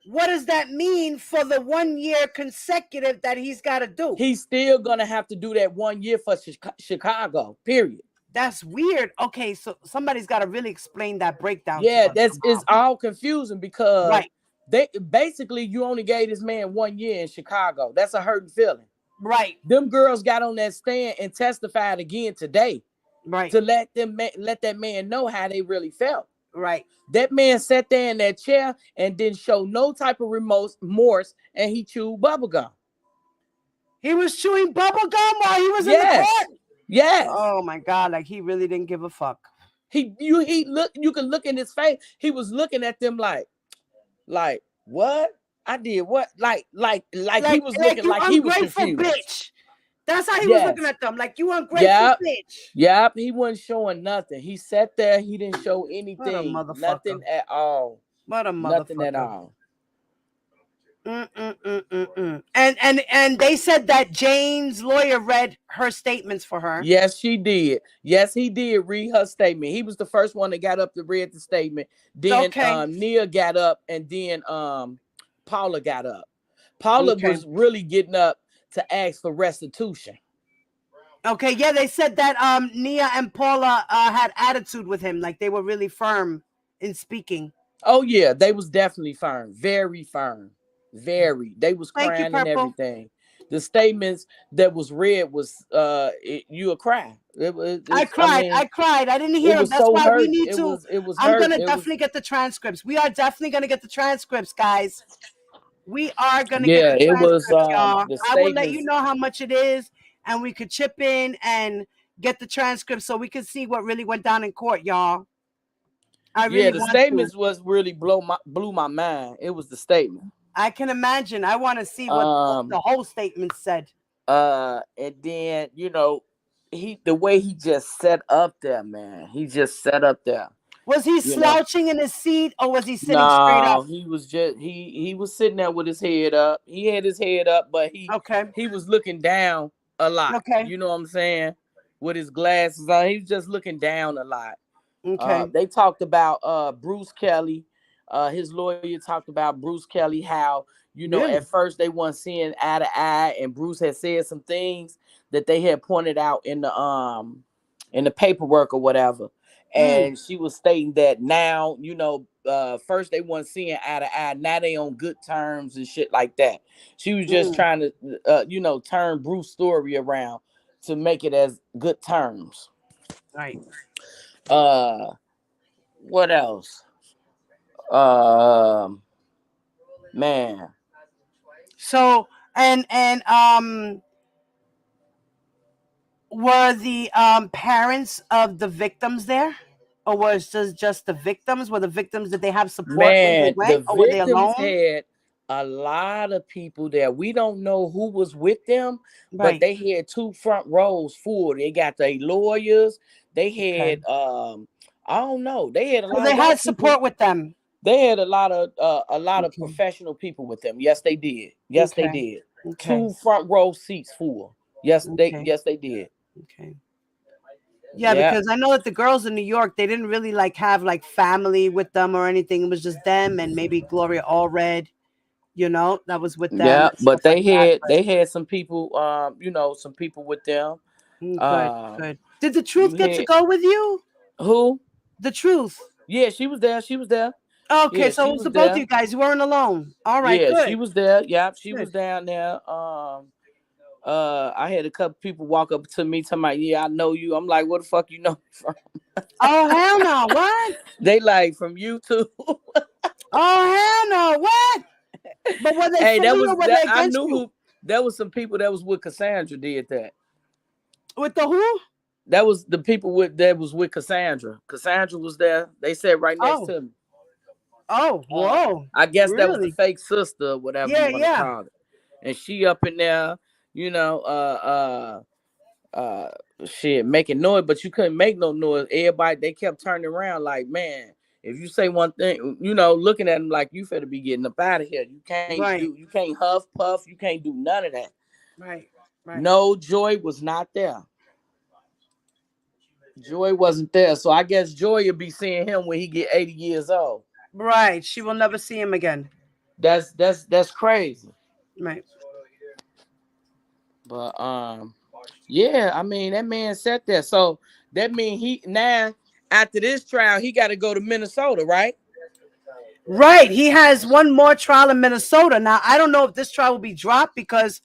what does that mean for the 1 year consecutive that he's got to do? He's still gonna have to do that 1 year for Chicago, period. That's weird. Okay, so somebody's got to really explain that breakdown. Yeah, to us. it's all confusing because Right. they basically you only gave this man 1 year in Chicago. That's a hurting feeling. Right. Them girls got on that stand and testified again today. Right. To let that man know how they really felt. Right. That man sat there in that chair and didn't show no type of remorse, and he chewed bubblegum. He was chewing bubblegum while he was in the court? Yes. Oh my God, like he really didn't give a fuck. You can look in his face. He was looking at them like what? I did what? Like he was looking like he was confused. Bitch. That's how he was looking at them. Like, you ungrateful bitch. Yep. He wasn't showing nothing. He sat there. He didn't show anything. Nothing at all. What a motherfucker. Nothing at all. And they said that Jane's lawyer read her statements for her. Yes, she did. Yes, he did read her statement. He was the first one that got up to read the statement. Then Nia got up, and then Paula got up. Paula was really getting up to ask for restitution. Okay, yeah, they said that Nia and Paula had attitude with him, like they were really firm in speaking. Oh yeah, they was definitely firm, very firm, very. They was crying and everything. The statements that was read was you'll cry. I cried. I didn't hear them. That's why we need to. I'm gonna definitely get the transcripts. We are definitely gonna get the transcripts, guys. We are gonna get the transcripts, y'all. I will let you know how much it is, and we could chip in and get the transcripts so we can see what really went down in court, y'all. The statements was really blew my mind. It was the statement. I can imagine. I want to see what the whole statement said. And then the way he just set up there, man. He just set up there. Was he slouching in his seat, or was he sitting straight up? He was just he was sitting there with his head up. He had his head up, but he was looking down a lot. Okay. You know what I'm saying? With his glasses on, he was just looking down a lot. Okay. They talked about Bruce Kelly. His lawyer talked about Bruce Kelly, how at first they weren't seeing eye to eye, and Bruce had said some things that they had pointed out in the paperwork or whatever. And she was stating that now, first they weren't seeing eye to eye. Now they on good terms and shit like that. She was just trying to, turn Bruce's story around to make it as good terms. Right. What else? Man. So And were the parents of the victims there, or was just the victims? Were the victims, did they have support when they Man, the went, or were they victims alone? had a lot of people there. We don't know who was with them, but Right. they had 2 front rows full. They got their lawyers. They Okay. had I don't know. They had a So lot they of had white people. support with them. They had a lot of Okay. professional people with them. Yes, they did. Yes, they Okay. did. Okay. 2 front row seats full. Yes, Okay. they did. Okay. Yeah, Yeah. because I know that the girls in New York, they didn't really like have like family with them or anything. It was just them and maybe Gloria Allred, that was with them Yeah, and but stuff like that. they had some people some people with them. Good, Um good. Did the you Truth get to had go with you? who? The Truth. Yeah, she was there. She was there. Okay, Yeah, so she it was was the both of there. you guys. You weren't alone. All right, Yeah, she good. was there. Yeah, she Good. was down there. I had a couple people walk up to me talking about, yeah, I know you. I'm like, what the fuck you know me from? Oh hell no! What? They like from YouTube. Oh hell no! What? But were they Hey, for that you was or were that they I against knew you? who that was some people that was with Cassandra did that. With the who? That was the people that was with Cassandra. Cassandra was there. They sat right next Oh. to me. Oh, whoa. I guess that was the Really? fake sister, whatever you Yeah, want to yeah. call it. And she up in there, shit, making noise, but you couldn't make no noise. Everybody, they kept turning around like, man, if you say one thing, looking at them like you finna be getting up out of here. Right. You can't huff, puff, you can't do none of that. Right. Right. No, Joy was not there. Joy wasn't there. So I guess Joy will be seeing him when he get 80 years old. Right. She will never see him again. That's crazy. Right. But yeah, I mean that man sat there. So that means he now after this trial he got to go to Minnesota, right? Right. He has one more trial in Minnesota. Now I don't know if this trial will be dropped because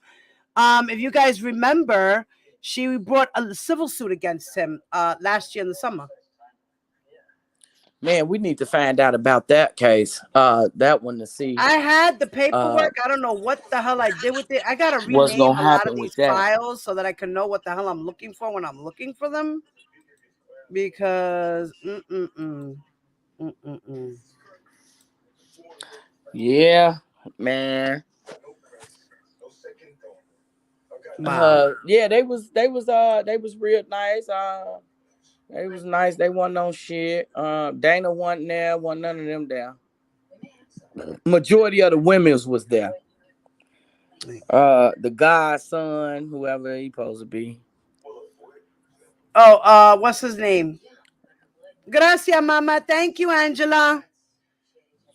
if you guys remember, she brought a civil suit against him last year in the summer. Man, we need to find out about that case. That one to see. I had the paperwork. I don't know what the hell I did with it. I gotta What's rename gonna a lot of happen with these that? files so that I can know what the hell I'm looking for when I'm looking for them. Because Yeah, man. Wow. Yeah, they was real nice. They was nice. They wasn't on shit. Dana wasn't there. Wasn't none of them there. Majority of the women's was there. The godson, whoever he supposed to be. Oh, what's his name? Gracias, mama. Thank you, Angela.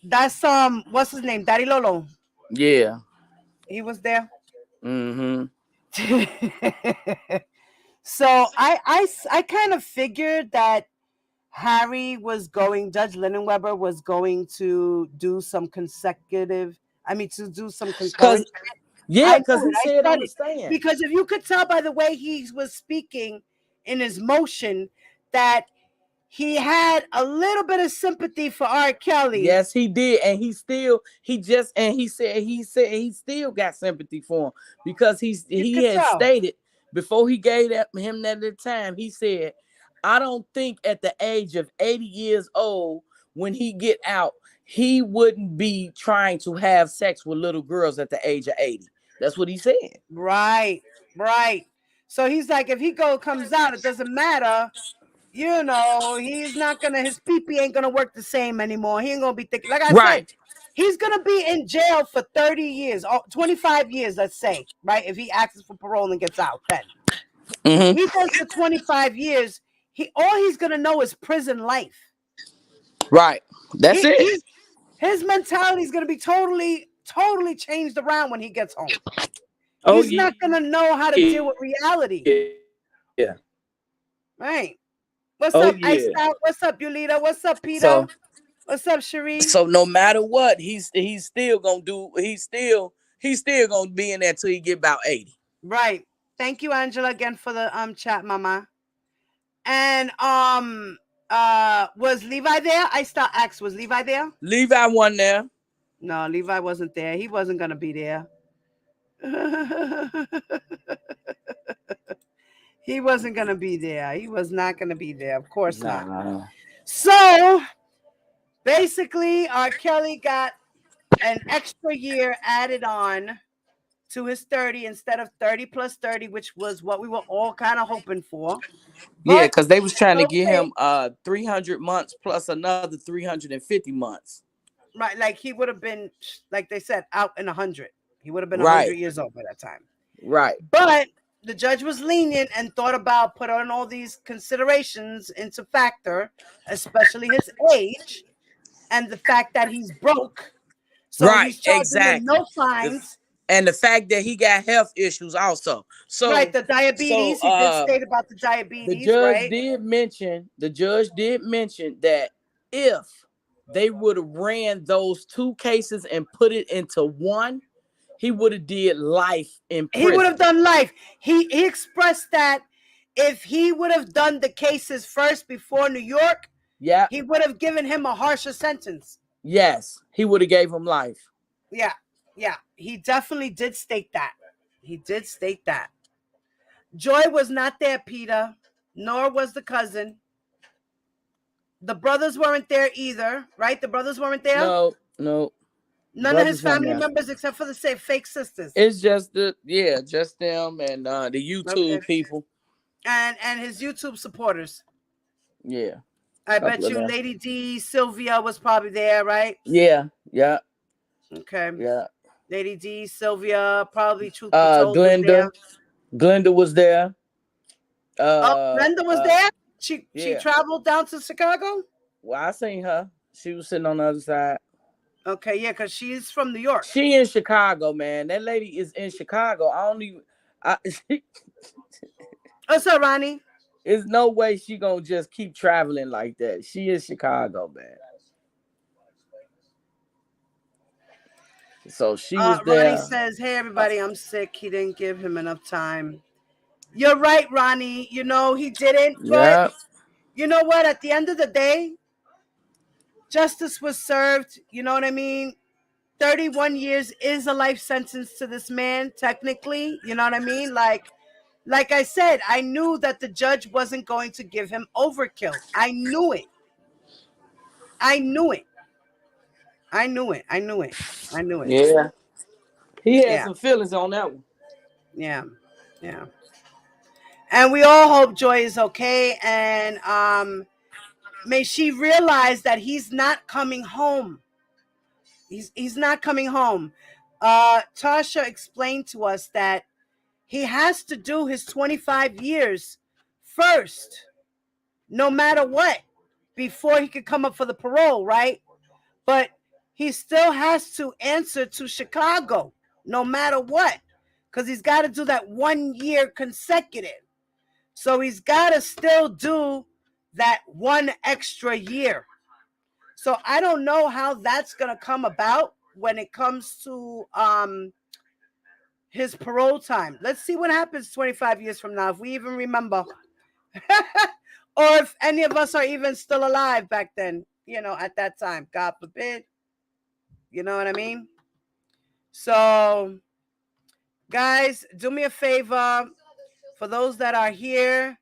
That's what's his name? Daddy Lolo. Yeah. He was there. Mm-hmm. So I kind of figured that Harry was going, Judge Linen-Weber was going to do some concurrent. Yeah, because he said on the stand. Because if you could tell by the way he was speaking in his motion that he had a little bit of sympathy for R. Kelly. Yes, he did, and he said he still got sympathy for him because he had stated before he gave him that at the time. He said, "I don't think at the age of 80 years old, when he get out, he wouldn't be trying to have sex with little girls at the age of 80." That's what he said. Right. So he's like, if he comes out, it doesn't matter. He's not gonna. His pee-pee ain't gonna work the same anymore. He ain't gonna be thick. Like I said, he's gonna be in jail for 30 years, 25 years, let's say, right? If he asks for parole and gets out, then he does the 25 years. All he's gonna know is prison life. Right. That's it. His mentality is gonna be totally changed around when he gets home. Oh, he's not gonna know how to deal with reality. Yeah. Right. What's up, Ice Out? What's up, Yulita? What's up, Peter? What's up, Cherie? So no matter what, he's still gonna do. He's still gonna be in there till he get about 80. Right. Thank you, Angela, again for the chat, mama. And was Levi there? I still asked, was Levi there? Levi wasn't there. No, Levi wasn't there. He wasn't gonna be there. He wasn't going to be there. He was not going to be there. Of course not. So basically, R. Kelly got an extra year added on to his 30 instead of 30 plus 30, which was what we were all kind of hoping for. Yeah, because they was trying to give him 300 months plus another 350 months. Right, like he would have been, like they said, out in 100. He would have been 100 years old by that time. Right. But the judge was lenient and thought about put on all these considerations into factor, especially his age and the fact that he's broke. So he's charging him no fines. And the fact that he got health issues also. So right, the diabetes. He did state about the diabetes. The judge right? did mention that if they would have ran those two cases and put it into one, he would have did life in prison. He would have done life. He expressed that if he would have done the cases first before New York, he would have given him a harsher sentence. Yes, he would have gave him life. Yeah. He definitely did state that. He did state that. Joy was not there, Peter, nor was the cousin. The brothers weren't there either, right? The brothers weren't there? No. None of his family members except for the fake sisters. It's just just them and the YouTube people. And his YouTube supporters. Yeah. I bet you Lady D, Sylvia was probably there, right? Yeah. Okay. Yeah. Lady D, Sylvia, probably Truth Be Told Glenda was there. Glenda was there? She traveled down to Chicago? Well, I seen her. She was sitting on the other side. Okay, yeah, because she's from New York. She in Chicago, man. That lady is in Chicago. What's up, Ronnie? There's no way she gonna just keep traveling like that. She is Chicago, man. So she was there. Ronnie says, hey, everybody, I'm sick. He didn't give him enough time. You're right, Ronnie. You know, he didn't. But you know what? At the end of the day, justice was served. You know what I mean? 31 years is a life sentence to this man, technically. You know what I mean? Like I said, I knew that the judge wasn't going to give him overkill. I knew it. Yeah. He had some feelings on that one. Yeah. And we all hope Joy is okay. And may she realize that he's not coming home. He's not coming home. Tasha explained to us that he has to do his 25 years first, no matter what, before he could come up for the parole, right? But he still has to answer to Chicago, no matter what, because he's got to do that 1 year consecutive. So he's got to still do that one extra year. So I don't know how that's going to come about when it comes to his parole time. Let's see what happens 25 years from now, if we even remember. Or if any of us are even still alive back then, at that time. God forbid. You know what I mean? So, guys, do me a favor. For those that are here,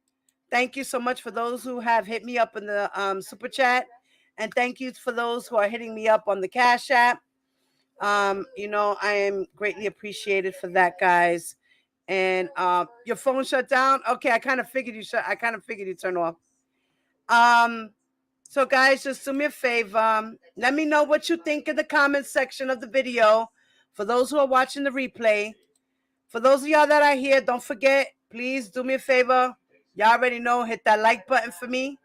thank you so much for those who have hit me up in the super chat. And thank you for those who are hitting me up on the Cash App. I am greatly appreciated for that, guys. And your phone shut down? Okay, I kind of figured you turned off. So guys, just do me a favor. Let me know what you think in the comments section of the video. For those who are watching the replay, for those of y'all that are here, don't forget, please do me a favor. Y'all already know, hit that like button for me.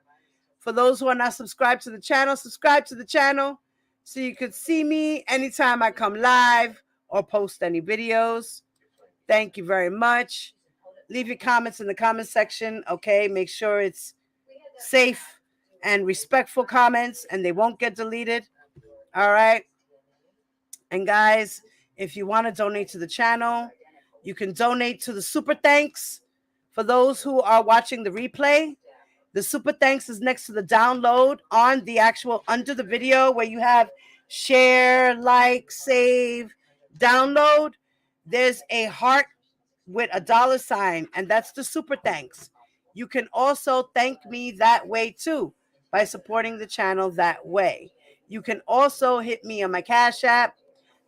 For those who are not subscribed to the channel, subscribe to the channel so you can see me anytime I come live or post any videos. Thank you very much. Leave your comments in the comment section, okay? Make sure it's safe and respectful comments and they won't get deleted. All right? And guys, if you want to donate to the channel, you can donate to the Super Thanks. For those who are watching the replay, the Super Thanks is next to the download on the actual under the video where you have share, like, save, download. there's a heart with a $sign, and that's the super thanks. You can also thank me that way too by supporting the channel that way. You can also hit me on my Cash App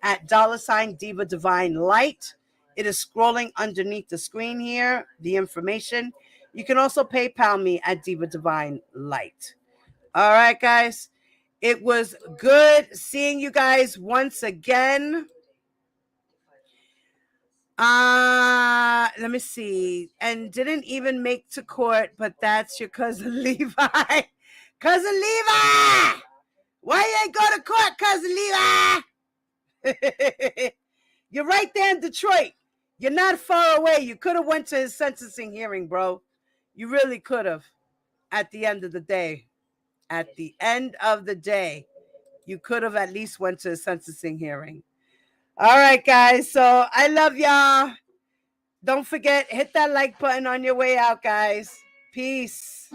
at $Diva Divine Light. It is scrolling underneath the screen here, the information. You can also PayPal me at Diva Divine Light. All right, guys. It was good seeing you guys once again. Let me see. And didn't even make to court, but that's your cousin Levi. Cousin Levi! Why you ain't go to court, cousin Levi? You're right there in Detroit. You're not far away. You could have went to his sentencing hearing, bro. You really could have. At the end of the day. At the end of the day, you could have at least went to a sentencing hearing. All right, guys. So I love y'all. Don't forget, hit that like button on your way out, guys. Peace.